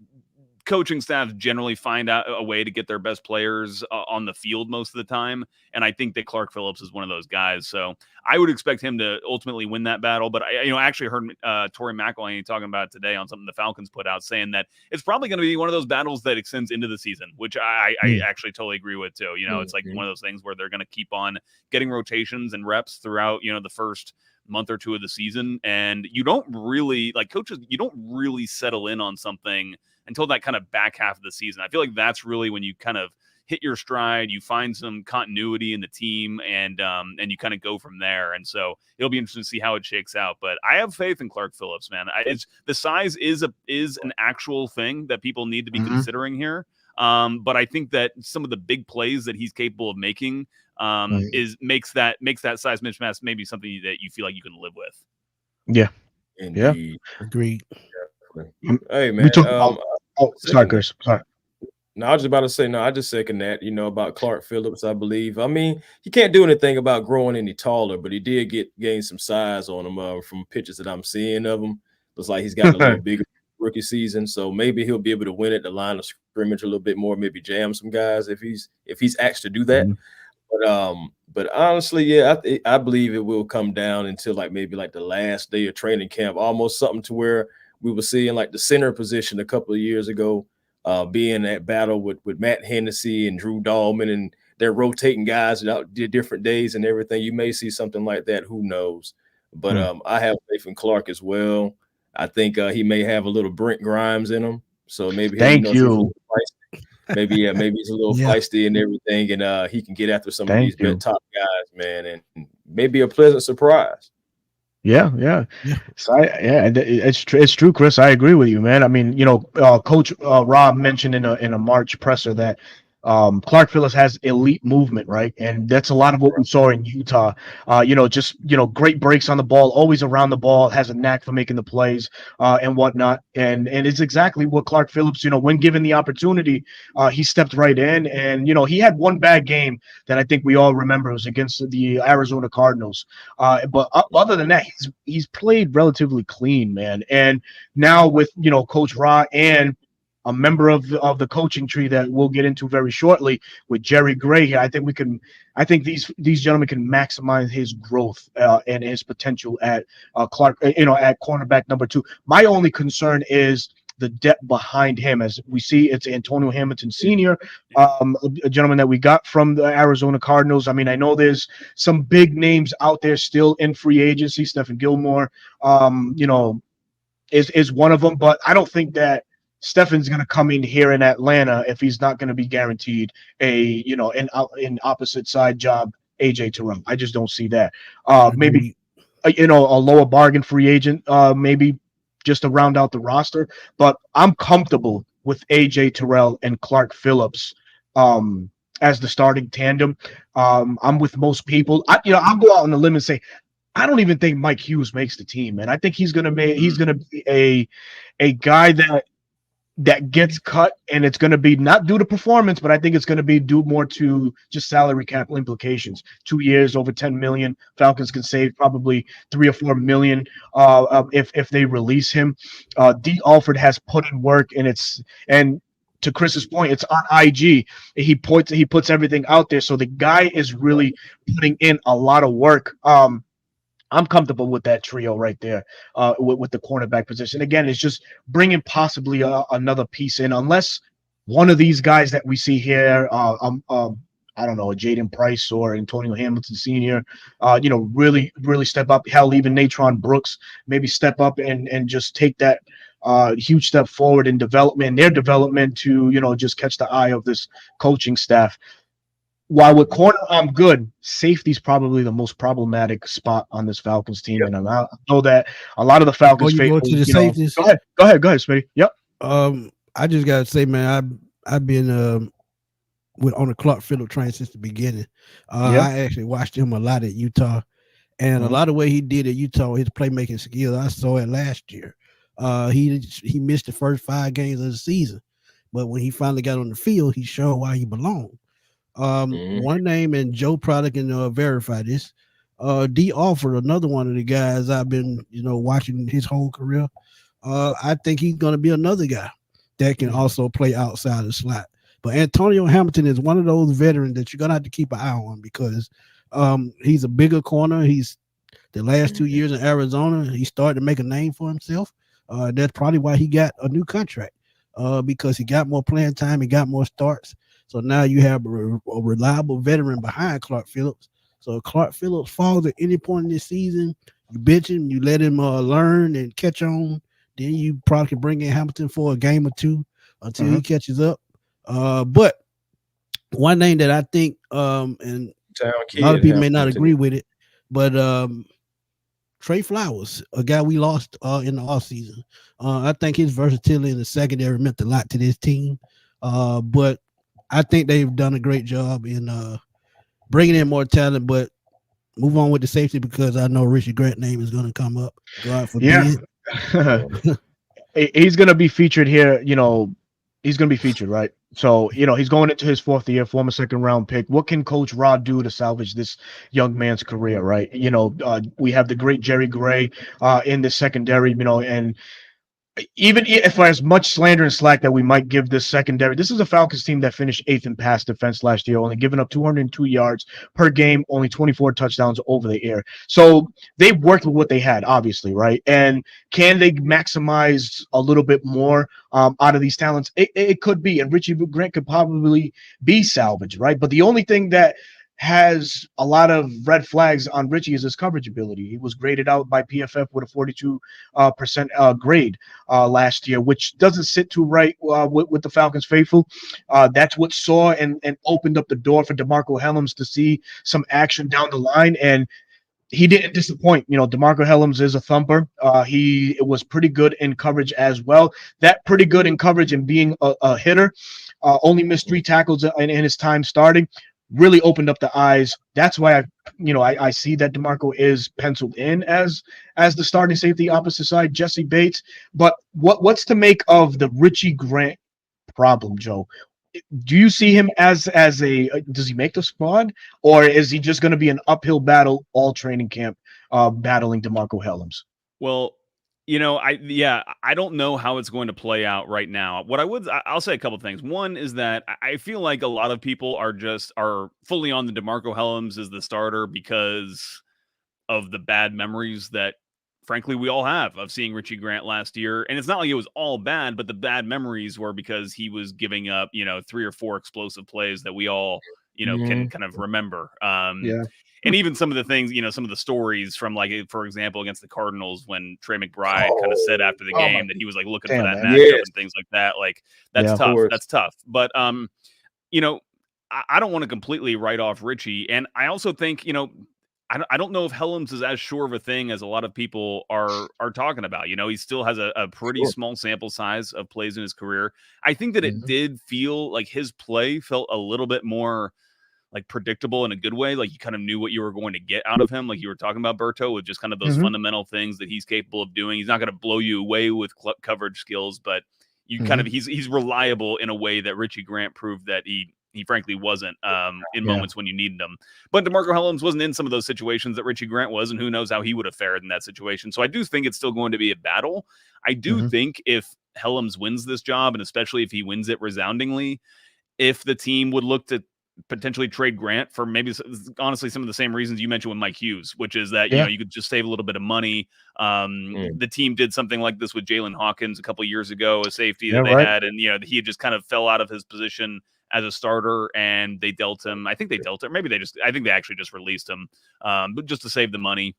coaching staffs generally find out a way to get their best players on the field most of the time. And I think that Clark Phillips is one of those guys. So I would expect him to ultimately win that battle. But I actually heard Torrey McElwain talking about it today on something the Falcons put out, saying that it's probably going to be one of those battles that extends into the season, which I actually totally agree with too. It's like one of those things where they're going to keep on getting rotations and reps throughout, the first month or two of the season. And you don't really, like coaches, you don't really settle in on something until that kind of back half of the season. I feel like that's really when you kind of hit your stride, you find some continuity in the team, and you kind of go from there. And so it'll be interesting to see how it shakes out. But I have faith in Clark Phillips, man. The size is an actual thing that people need to be considering here. But I think that some of the big plays that he's capable of making makes that size mismatch maybe something that you feel like you can live with. Yeah. Indeed. Yeah. Agreed. Hey man. Sorry, Chris. Sorry. No, I was just about to say, no, I just second that, about Clark Phillips, I believe. I mean, he can't do anything about growing any taller, but he did gain some size on him from pictures that I'm seeing of him. Looks like he's got a little bigger rookie season, so maybe he'll be able to win at the line of scrimmage a little bit more, maybe jam some guys if he's asked to do that. But honestly, yeah, I believe it will come down until maybe the last day of training camp, almost something to where we were seeing the center position a couple of years ago, being that battle with Matt Hennessy and Drew Dahlman, and they're rotating guys out different days and everything. You may see something like that. Who knows? But I have faith in Clark as well. I think he may have a little Brent Grimes in him, so maybe maybe he's a little feisty and everything, and he can get after some of these top guys, man, and maybe a pleasant surprise. Yeah. So it's true, Chris. I agree with you, man. I mean, Coach Rob mentioned in a March presser that Clark Phillips has elite movement, right? And that's a lot of what we saw in Utah. Great breaks on the ball, always around the ball, has a knack for making the plays and whatnot. And it's exactly what Clark Phillips, when given the opportunity, he stepped right in. And, he had one bad game that I think we all remember. It was against the Arizona Cardinals. But other than that, he's played relatively clean, man. And now with, Coach Ra and a member of the coaching tree that we'll get into very shortly with Jerry Gray here, I think these gentlemen can maximize his growth and his potential at Clark, at cornerback number 2. My only concern is the depth behind him. As we see, it's Antonio Hamilton Sr., a gentleman that we got from the Arizona Cardinals. I mean, I know there's some big names out there still in free agency. Stephen Gilmore, is one of them, but I don't think that Stefan's going to come in here in Atlanta if he's not going to be guaranteed an opposite side job, AJ Terrell. I just don't see that. Maybe a lower bargain free agent, maybe just to round out the roster. But I'm comfortable with AJ Terrell and Clark Phillips as the starting tandem. I'm with most people. I'll go out on a limb and say I don't even think Mike Hughes makes the team, man. I think he's going to be a guy that gets cut, and it's going to be not due to performance, but I think it's going to be due more to just salary cap implications. 2 years, over $10 million. Falcons can save probably $3 or $4 million if they release him. D. Alford has put in work, and to Chris's point, it's on IG. He puts everything out there, so the guy is really putting in a lot of work. I'm comfortable with that trio right there with the cornerback position. Again, it's just bringing possibly another piece in, unless one of these guys that we see here, I don't know, a Jaden Price or Antonio Hamilton Sr., really, really step up. Hell, even Natron Brooks maybe step up and just take that huge step forward in their development to, just catch the eye of this coaching staff. While with corner, I'm good. Safety's probably the most problematic spot on this Falcons team, and I know that a lot of the Falcons. Go to the safeties. Go ahead, Smitty. Yep. I just gotta say, man, I've been on the Clark Phillips train since the beginning. I actually watched him a lot at Utah, and a lot of what he did at Utah, his playmaking skills, I saw it last year. He missed the first 5 games of the season, but when he finally got on the field, he showed why he belonged. One name, and Joe Product can verify this. D. Alford, another one of the guys I've been, watching his whole career. I think he's going to be another guy that can also play outside the slot. But Antonio Hamilton is one of those veterans that you're gonna have to keep an eye on because he's a bigger corner. He's the last 2 years in Arizona, he started to make a name for himself. That's probably why he got a new contract because he got more playing time, he got more starts. So now you have a reliable veteran behind Clark Phillips. So if Clark Phillips falls at any point in this season, you bench him, you let him learn and catch on. Then you probably can bring in Hamilton for a game or two until he catches up. But one thing that I think, and a lot of people may not agree with it, but Trey Flowers, a guy we lost in the offseason. I think his versatility in the secondary meant a lot to this team. But I think they've done a great job in bringing in more talent, but move on with the safety because I know Richie Grant's name is going to come up. God forbid. Yeah. He's going to be featured here. He's going to be featured, right? So, he's going into his 4th year, former 2nd round pick. What can Coach Rod do to salvage this young man's career, right? We have the great Jerry Gray in the secondary, and even if as much slander and slack that we might give this secondary, this is a Falcons team that finished 8th in pass defense last year, only giving up 202 yards per game, only 24 touchdowns over the air. So they worked with what they had, obviously, right? And can they maximize a little bit more out of these talents? It could be, and Richie Grant could probably be salvaged, right? But the only thing that has a lot of red flags on Richie is his coverage ability. He was graded out by PFF with a 42% grade last year, which doesn't sit too right with the Falcons faithful. That's what saw and opened up the door for DeMarco Hellams to see some action down the line, and he didn't disappoint. DeMarco Hellams is a thumper. He was pretty good in coverage as well. That pretty good in coverage and being a hitter, only missed 3 tackles in his time starting. Really opened up the eyes. That's why I see that DeMarco is penciled in as the starting safety opposite side, Jesse Bates. But what's to make of the Richie Grant problem, Joe? Do you see him as a does he make the squad, or is he just going to be an uphill battle all training camp battling DeMarco Hellams? Well, I don't know how it's going to play out right now. I'll say a couple of things. One is that I feel like a lot of people are fully on the DeMarco Hellams as the starter because of the bad memories that, frankly, we all have of seeing Richie Grant last year. And it's not like it was all bad, but the bad memories were because he was giving up, 3 or 4 explosive plays that we all, can kind of remember. Yeah. And even some of the things, some of the stories from, like, for example, against the Cardinals when Trey McBride kind of said after the game that he was like looking for that matchup and things like that. Like, that's tough. That's tough. But, I don't want to completely write off Richie. And I also think, I don't know if Hellams is as sure of a thing as a lot of people are talking about. He still has a pretty small sample size of plays in his career. I think that it did feel like his play felt a little bit more like predictable in a good way. Like you kind of knew what you were going to get out of him. Like you were talking about Berto with just kind of those fundamental things that he's capable of doing. He's not going to blow you away with coverage skills, but you kind of, he's reliable in a way that Richie Grant proved that he frankly wasn't in moments when you needed him. But DeMarco Hellams wasn't in some of those situations that Richie Grant was, and who knows how he would have fared in that situation. So I do think it's still going to be a battle. I do think if Hellams wins this job, and especially if he wins it resoundingly, if the team would look to potentially trade Grant for maybe honestly some of the same reasons you mentioned with Mike Hughes, which is that you could just save a little bit of money. The team did something like this with Jalen Hawkins a couple of years ago, a safety that they had, and he just kind of fell out of his position as a starter, and they dealt him. I think they dealt it. Maybe I think they actually just released him, but just to save the money.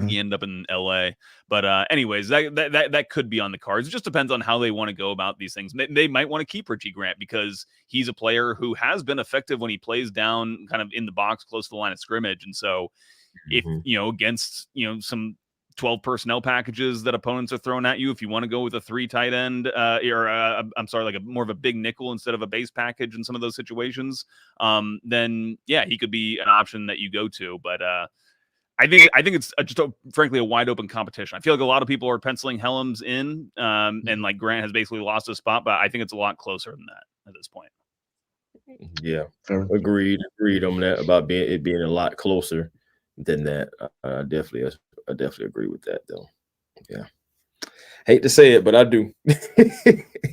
He ended up in LA. But anyways, that could be on the cards. It just depends on how they want to go about these things. They might want to keep Richie Grant because he's a player who has been effective when he plays down kind of in the box close to the line of scrimmage. And so if, against, some 12 personnel packages that opponents are throwing at you, if you want to go with a 3 tight end like more of a bbig nickel instead of a base package in some of those situations, then he could be an option that you go to. But I think it's frankly a wide open competition. I feel like a lot of people are penciling Hellams in, and like Grant has basically lost his spot, but I think it's a lot closer than that at this point. Yeah, agreed on that about it being a lot closer than that. I definitely agree with that though. Yeah. Hate to say it, but I do.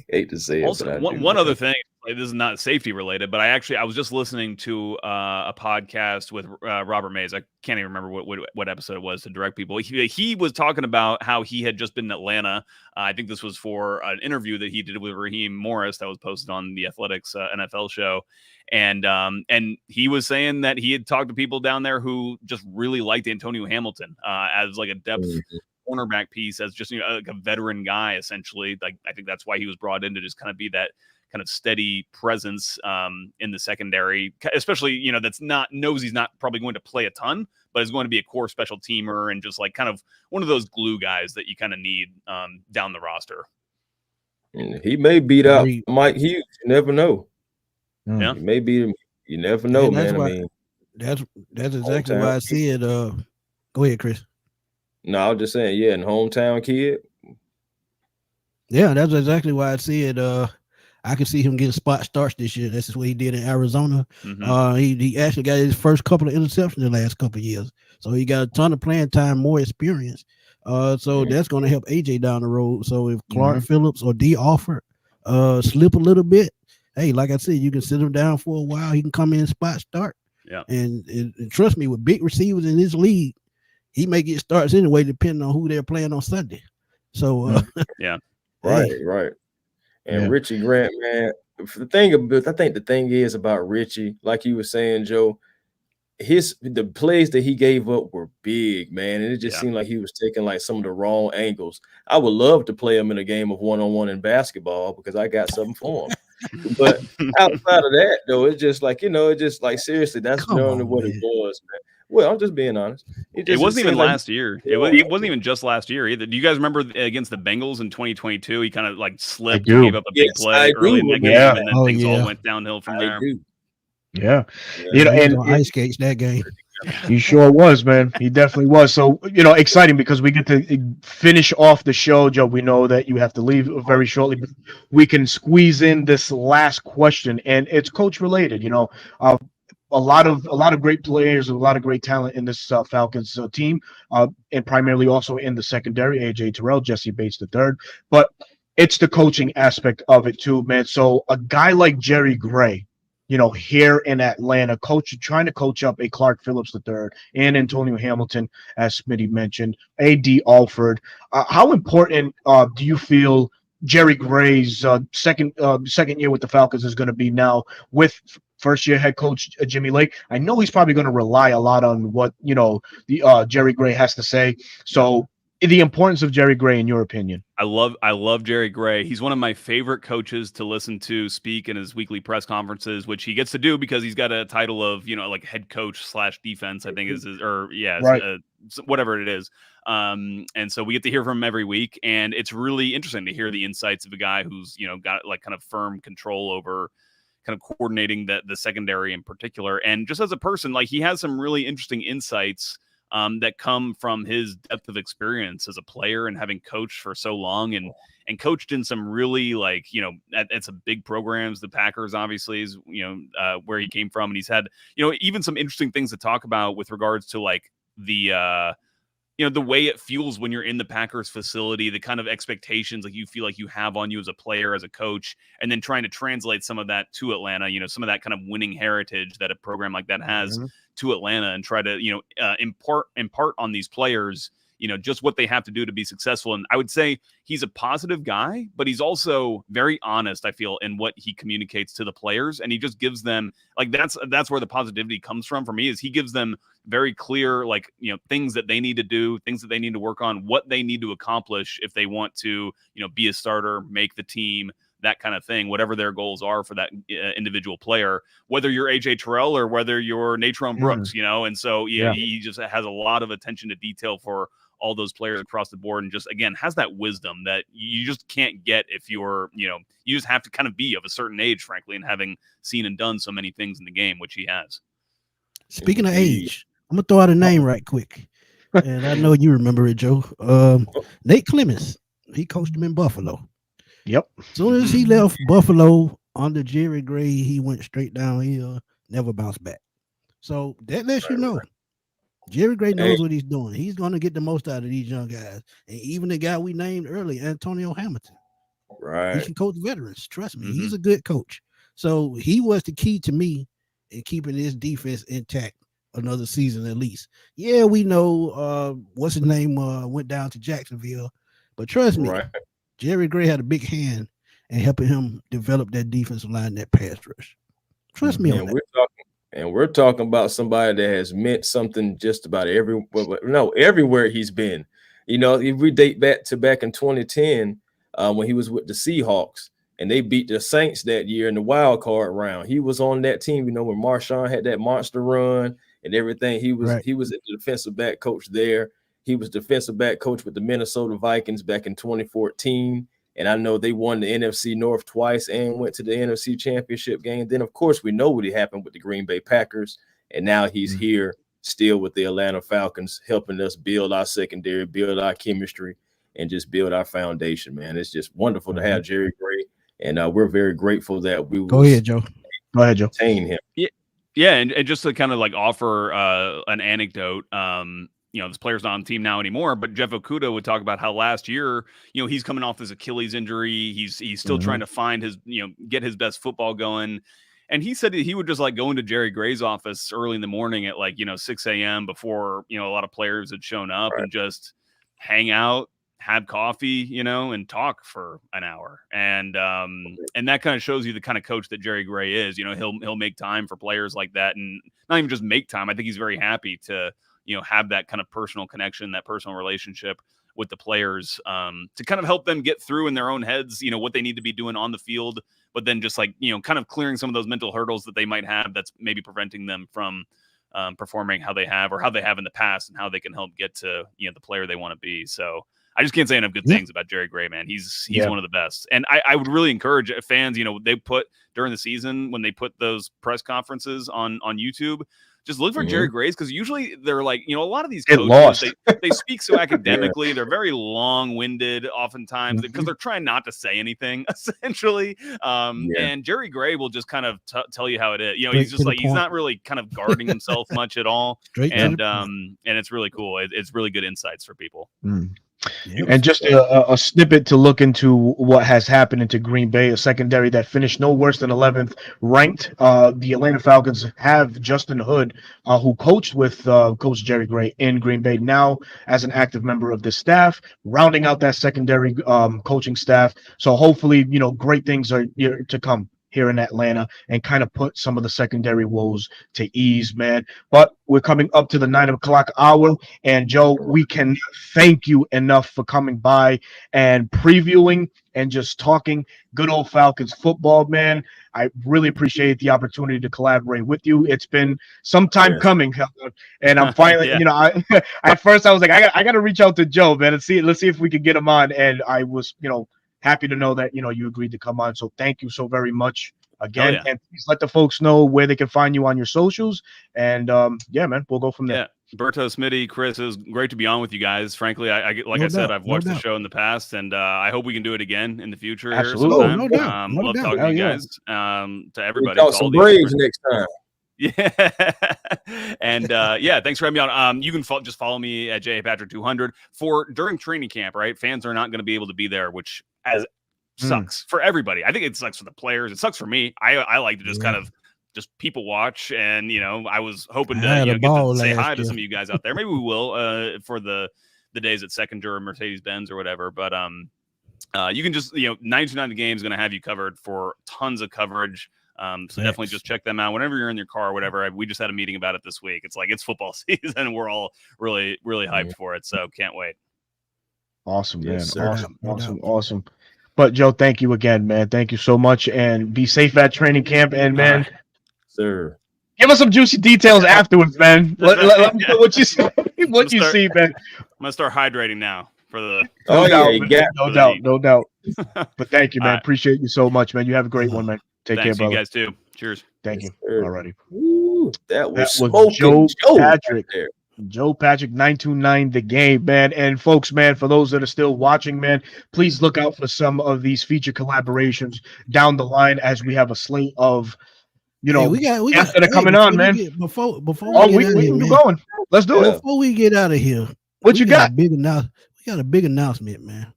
Hate to say it, also, but I do. one other thing, like, this is not safety related, but I was just listening to a podcast with Robert Mays. I can't even remember what episode it was to direct people. He was talking about how he had just been in Atlanta. I think this was for an interview that he did with Raheem Morris that was posted on the Athletics NFL show. And he was saying that he had talked to people down there who just really liked Antonio Hamilton as like a depth cornerback piece, as just like a veteran guy, essentially. Like, I think that's why he was brought in, to just kind of be that kind of steady presence in the secondary, especially, that's knows he's not probably going to play a ton, but is going to be a core special teamer and just like kind of one of those glue guys that you kind of need down the roster. He may beat out Mike Hughes. You never know. Yeah, he may beat him. You never know, man. Why, I mean, that's exactly why I said. Go ahead, Chris. No, I was just saying, yeah, and hometown kid. Yeah, that's exactly why I said I could see him getting spot starts this year. That's what he did in Arizona. He actually got his first couple of interceptions in the last couple of years. So he got a ton of playing time, more experience. So that's going to help AJ down the road. So if Clark Phillips or D Alford slip a little bit, hey, like I said, you can sit him down for a while. He can come in spot start. Yeah. And trust me, with big receivers in this league, he may get starts anyway, depending on who they're playing on Sunday. So yeah. Right. And Richie Grant, man, I think the thing is about Richie, like you were saying, Joe, the plays that he gave up were big, man, and it just seemed like he was taking like some of the wrong angles. I would love to play him in a game of one-on-one in basketball because I got something for him. But outside of that, though, it's just like, seriously, that's normally what it was, man. Well, I'm just being honest. It wasn't even last year. It wasn't even just last year either. Do you guys remember against the Bengals in 2022? He kind of like slipped and gave up a big play early in that game, and then things all went downhill from there. Yeah. And ice skates that game. He sure was, man. He definitely was. So, exciting because we get to finish off the show, Joe. We know that you have to leave very shortly, but we can squeeze in this last question, and it's coach related. A lot of great players, a lot of great talent in this Falcons team, and primarily also in the secondary, AJ Terrell, Jesse Bates III. But it's the coaching aspect of it too, man. So a guy like Jerry Gray, here in Atlanta, trying to coach up a Clark Phillips III and Antonio Hamilton, as Smitty mentioned, A.D. Alford. How important do you feel Jerry Gray's second year with the Falcons is going to be now with first-year head coach Jimmy Lake? I know he's probably going to rely a lot on what the Jerry Gray has to say. So, the importance of Jerry Gray, in your opinion? I love Jerry Gray. He's one of my favorite coaches to listen to speak in his weekly press conferences, which he gets to do because he's got a title of like head coach / defense, I think whatever it is. And so we get to hear from him every week, and it's really interesting to hear the insights of a guy who's got like kind of firm control over kind of coordinating the secondary in particular. And just as a person, like, he has some really interesting insights that come from his depth of experience as a player and having coached for so long and coached in some really at some big programs. The Packers obviously is, where he came from. And he's had, even some interesting things to talk about with regards to like the way it feels when you're in the Packers facility, the kind of expectations like you feel like you have on you as a player, as a coach, and then trying to translate some of that to Atlanta, some of that kind of winning heritage that a program like that has to Atlanta, and try to, impart on these players, just what they have to do to be successful. And I would say he's a positive guy, but he's also very honest, I feel, in what he communicates to the players. And he just gives them, like, that's where the positivity comes from for me, is he gives them very clear, things that they need to do, things that they need to work on, what they need to accomplish if they want to, be a starter, make the team, that kind of thing, whatever their goals are for that individual player, whether you're AJ Terrell or whether you're Natron Brooks, And so, he just has a lot of attention to detail for all those players across the board, and just, again, has that wisdom that you just can't get if you're, you just have to kind of be of a certain age, frankly, and having seen and done so many things in the game, which he has. Speaking of age, I'm going to throw out a name right quick. And I know you remember it, Joe. Nate Clemens. He coached him in Buffalo. Yep. As soon as he left Buffalo under Jerry Gray, he went straight downhill, never bounced back. So that lets you know Jerry Gray knows what he's doing. He's going to get the most out of these young guys. And even the guy we named earlier, Antonio Hamilton. Right. He can coach veterans. Trust me. He's a good coach. So he was the key to me in keeping this defense intact another season at least. Yeah, we know what's his name went down to Jacksonville. But trust me, Jerry Gray had a big hand in helping him develop that defensive line, that pass rush. Trust me on that. We're talking about somebody that has meant something just about everywhere he's been. You know, if we date back in 2010 when he was with the Seahawks and they beat the Saints that year in the wild card round. He was on that team, you know, when Marshawn had that monster run and everything. He was the defensive back coach there. He was defensive back coach with the Minnesota Vikings back in 2014. And I know they won the NFC North twice and went to the NFC Championship game. Then, of course, we know what happened with the Green Bay Packers. And now he's here still with the Atlanta Falcons, helping us build our secondary, build our chemistry, and just build our foundation, man. It's just wonderful to have Jerry Gray. And we're very grateful that we Go ahead, Joe. Retain him. Yeah, and just to kind of like offer an anecdote, you know, this player's not on the team now anymore, but Jeff Okudah would talk about how last year, you know, he's coming off his Achilles injury. He's still trying to find his, you know, get his best football going. And he said that he would just like go into Jerry Gray's office early in the morning at like, you know, 6 a.m. before, you know, a lot of players had shown up and just hang out, have coffee, you know, and talk for an hour. And that kind of shows you the kind of coach that Jerry Gray is. You know, he'll make time for players like that, and not even just make time. I think he's very happy to, you know, have that kind of personal connection, that personal relationship with the players, to kind of help them get through in their own heads, you know, what they need to be doing on the field, but then just like, you know, kind of clearing some of those mental hurdles that they might have that's maybe preventing them from performing how they have in the past, and how they can help get to, you know, the player they want to be. So I just can't say enough good things about Jerry Gray, man. He's one of the best. And I would really encourage fans, you know, they put during the season when they put those press conferences on YouTube, just look for Jerry Gray's, because usually they're like, you know, a lot of these coaches, they speak so academically. They're very long-winded oftentimes because they're trying not to say anything, essentially. And Jerry Gray will just kind of tell you how it is. You know, he's just like, he's not really kind of guarding himself much at all. And it's really cool. It's really good insights for people. And just a snippet to look into what has happened into Green Bay, a secondary that finished no worse than 11th ranked. The Atlanta Falcons have Justin Hood, who coached with Coach Jerry Gray in Green Bay, now as an active member of the staff, rounding out that secondary coaching staff. So hopefully, you know, great things are to come here in Atlanta and kind of put some of the secondary woes to ease, man. But we're coming up to the 9 o'clock hour, and Joe, we can thank you enough for coming by and previewing and just talking good old Falcons football, man. I really appreciate the opportunity to collaborate with you. It's been some time coming, and I'm finally, you know, at first I was like, I got to reach out to Joe, man, and let's see if we could get him on. And I was, you know, happy to know that, you know, you agreed to come on. So thank you so very much again. And please let the folks know where they can find you on your socials. And yeah, man, we'll go from there. Yeah. Berto, Smitty, Chris, it was great to be on with you guys. Frankly, I said, I've watched the show in the past, and I hope we can do it again in the future. Absolutely. Here sometime. Love talking to you guys, to everybody. We'll talk some Braves next time. Yeah. And thanks for having me on. You can just follow me at JPatrick200 during training camp, right? Fans are not going to be able to be there, which sucks for everybody. I think it sucks for the players. It sucks for me. I like to just kind of just people watch, and, you know, I was hoping to get to say hi to some of you guys out there. Maybe we will for the days at Seconder or Mercedes-Benz or whatever. But you can just, you know, 929 The Game is going to have you covered for tons of coverage. So definitely just check them out whenever you're in your car or whatever. We just had a meeting about it this week. It's like, it's football season, and we're all really, really hyped for it. So can't wait. Awesome, man. Awesome. But Joe, thank you again, man. Thank you so much, and be safe at training camp. And man, sir, give us some juicy details afterwards, man. Let me know what you see. What you see, man. I'm gonna start hydrating now for the. No doubt. But thank you, man. Appreciate you so much, man. You have a great one, man. Take care, brother. You guys too. Cheers. Thank you. Alrighty. That was Joe Patrick. Joe Patrick, 929 The Game, man. And folks, man, for those that are still watching, man, please look out for some of these feature collaborations down the line, as we have a slate of you Hey, know, we got guests that are coming before on, man. before Oh, we get out of we here, can man. keep going. Let's do it. Before we get out of here, What you got? We got a big announcement, man.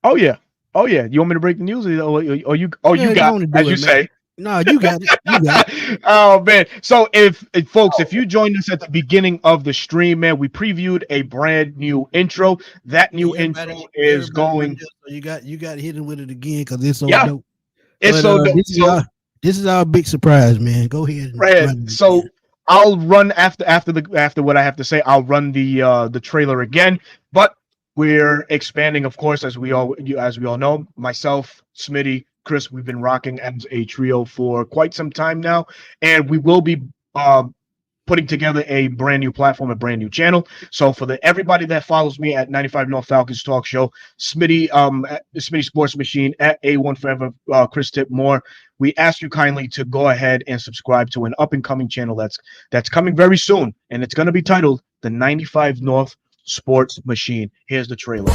Oh yeah. Oh yeah. You want me to break the news, or you? Oh, you Yeah, got, go on and as do you it, man. say. No, you got it. You got it. Oh man. So if folks, if you joined us at the beginning of the stream, man, we previewed a brand new intro. That new intro is going. So you got to hit it with it again because it's so Yeah, dope. it's But, so dope. this is our big surprise, man. Go ahead and Right. run it So again. I'll run after what I have to say. I'll run the trailer again, but we're expanding, of course, as we all know. Myself, Smitty, Chris, we've been rocking as a trio for quite some time now, and we will be putting together a brand new platform, a brand new channel. So for everybody that follows me at 95 North Falcons Talk Show, Smitty, at Smitty Sports Machine, at A1 Forever, Chris Tip Moore, we ask you kindly to go ahead and subscribe to an up and coming channel that's coming very soon, and it's going to be titled the 95 North Sports Machine. Here's the trailer.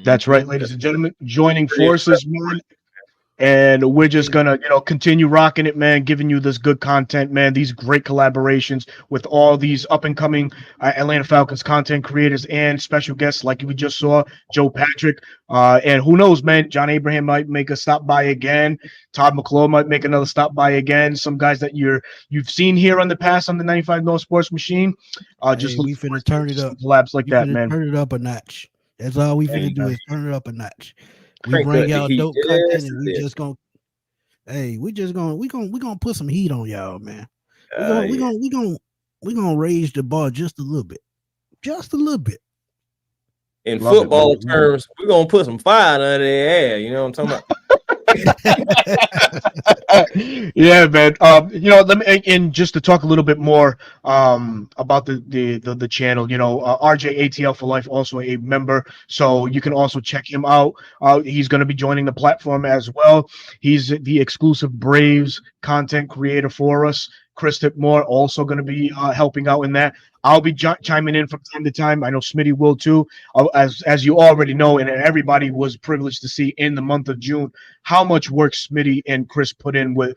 That's right, ladies and gentlemen. Joining forces, man. And we're just gonna, continue rocking it, man. Giving you this good content, man. These great collaborations with all these up and coming Atlanta Falcons content creators and special guests, like we just saw, Joe Patrick. And who knows, man? John Abraham might make a stop by again. Todd McClure might make another stop by again. Some guys that you've seen here on the past on the 95 North Sports Machine. Just we finna turn it up. Collabs like that, man. Turn it up a notch. That's all we finna do is turn it up a notch. We Crank bring up y'all the heat. dope Yes, content, and we yes. just gonna, we gonna put some heat on y'all, man. We gonna raise the bar just a little bit, In Love football terms, we're gonna put some fire under their ass. You know what I'm talking about? Yeah, man. Let me, and just to talk a little bit more about the channel. RJ ATL for Life, also a member, so you can also check him out. He's going to be joining the platform as well. He's the exclusive Braves content creator for us. Chris Tipmore also going to be helping out in that. I'll be chiming in from time to time. I know Smitty will too. As you already know, and everybody was privileged to see in the month of June how much work Smitty and Chris put in with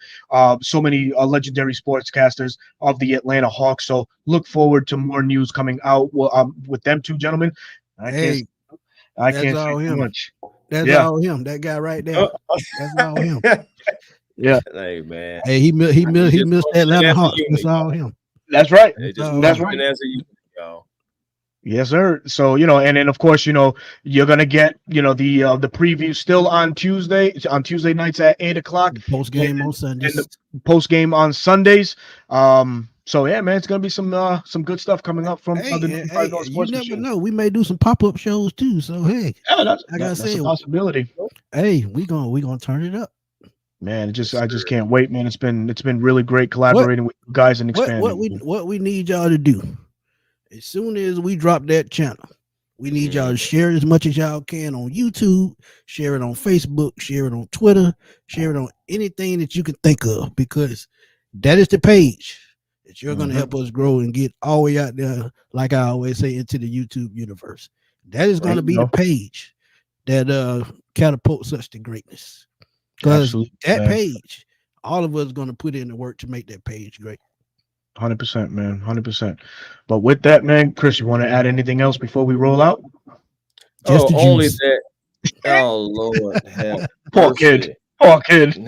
so many legendary sportscasters of the Atlanta Hawks. So look forward to more news coming out with them two gentlemen. I can't say too much. That's all him. That guy right there. That's all him. Yeah. Hey man. Hey, he missed Atlanta Hawks. That's all him. That's right. That's right. As a unit, y'all. Yes, sir. So, and then of course, you're gonna get, the preview still on Tuesday nights at 8:00. Post game on Sundays. And the post game on Sundays. So yeah, man, it's gonna be some good stuff coming up from the you never know. We may do some pop-up shows too. So hey, that's a possibility. Hey, we gonna turn it up. Man, I just can't wait, man. It's been really great collaborating with you guys and expanding. What we need y'all to do, as soon as we drop that channel, we need y'all to share it as much as y'all can on YouTube, share it on Facebook, share it on Twitter, share it on anything that you can think of, because that is the page that you're going to help us grow and get all the way out there, like I always say, into the YouTube universe. That is going to be the page that catapults us to greatness. Because that page, all of us are going to put in the work to make that page great. 100%, man. 100%. But with that, man, Chris, you want to add anything else before we roll out? Just only that. Oh, Lord. Poor kid. Oh, gosh.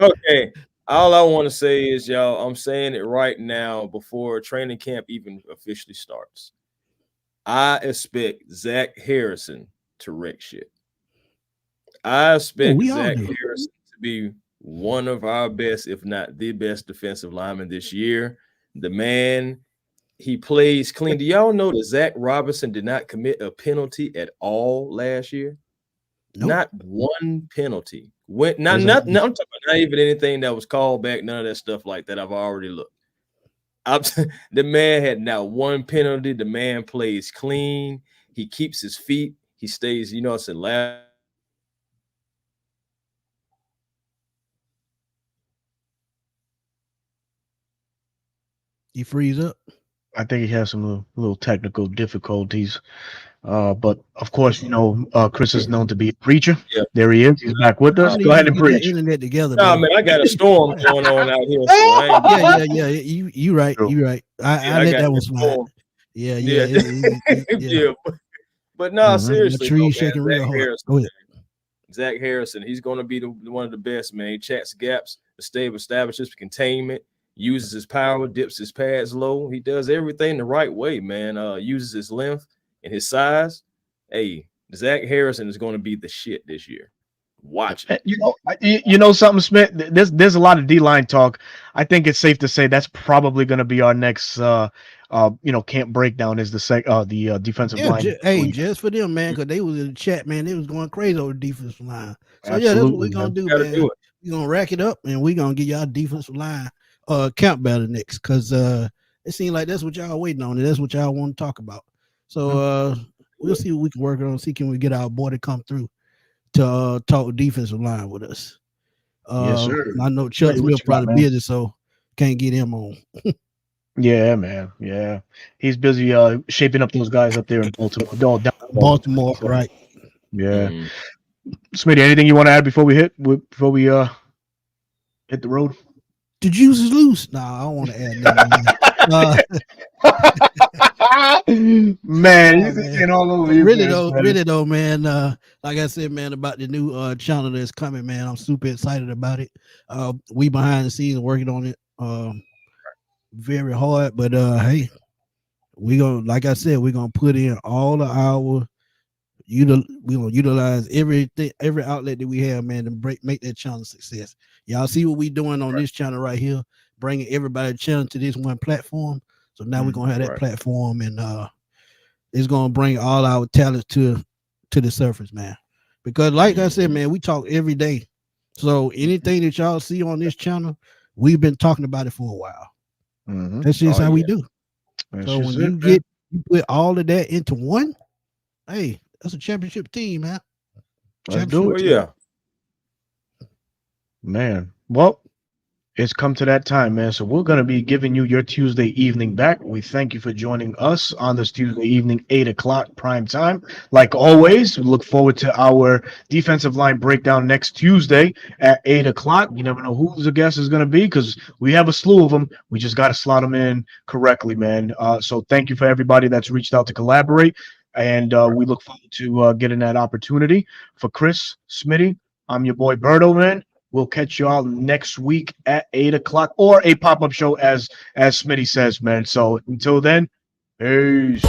Okay. All I want to say is, y'all, I'm saying it right now before training camp even officially starts. I expect Zach Harrison to wreck shit. I expect Zach Harrison to be one of our best, if not the best, defensive lineman this year. The man, he plays clean. Do y'all know that Zach Robinson did not commit a penalty at all last year? Nope. Not one penalty. I'm talking about not even anything that was called back, none of that stuff like that. I've already looked. The man had not one penalty. The man plays clean. He keeps his feet. He stays, it's a last He freeze up. I think he has some little technical difficulties. But of course, Chris is known to be a preacher. Yeah. There he is. He's back with us. Go ahead and Get that preach. internet together, Nah, man, I got a storm going on out here. So I ain't yeah. You right. True. You right. I let that one slide. Yeah. Yeah. But no, seriously, the tree man, shaking real hard. Go ahead. Zach Harrison, he's going to be one of the best, man. He checks gaps, establishes containment, uses his power, dips his pads low. He does everything the right way, man. Uses his length and his size. Hey, Zach Harrison is going to be the shit this year. Watch it. You know something, Smith. There's a lot of D-line talk. I think it's safe to say that's probably going to be our next camp breakdown is the defensive line. Just for them, man, because they was in the chat, man. They was going crazy over the defensive line. So Absolutely, that's what we're gonna do, man. We're gonna rack it up and we're gonna get y'all defensive line camp battle next, because it seems like that's what y'all waiting on and that's what y'all want to talk about. So we'll see what we can work on. See, can we get our boy to come through to talk defensive line with us? Yes, sir. I know Chuck Smith probably busy, so can't get him on. Yeah, man. Yeah, he's busy shaping up those guys up there in Baltimore. Baltimore, right? Yeah. Smitty, anything you want to add before we hit the road? The juice is loose. Nah, I don't want to add nothing. Man, he's getting all over you. Really though, man. Like I said, man, about the new channel that's coming, man. I'm super excited about it. We behind the scenes working on it very hard, but hey, we're gonna put in all of our we're gonna utilize every outlet that we have, man, to make that channel a success. Y'all see what we doing on this channel right here, bringing everybody channel to this one platform. So now we're gonna have that platform, and it's gonna bring all our talents to the surface, man. Because like I said, man, we talk every day. So anything that y'all see on this channel, we've been talking about it for a while. That's just how we do. So when you put all of that into one, hey, that's a championship team, man. Let's do it. Yeah. Man. Well, it's come to that time, man. So we're going to be giving you your Tuesday evening back. We thank you for joining us on this Tuesday evening, 8 o'clock prime time. Like always, we look forward to our defensive line breakdown next Tuesday at 8 o'clock. You never know who the guest is going to be because we have a slew of them. We just got to slot them in correctly, man. So thank you for everybody that's reached out to collaborate. And we look forward to getting that opportunity. For Chris, Smitty, I'm your boy Berto, man. We'll catch you all next week at 8 o'clock or a pop-up show, as Smitty says, man. So until then, peace.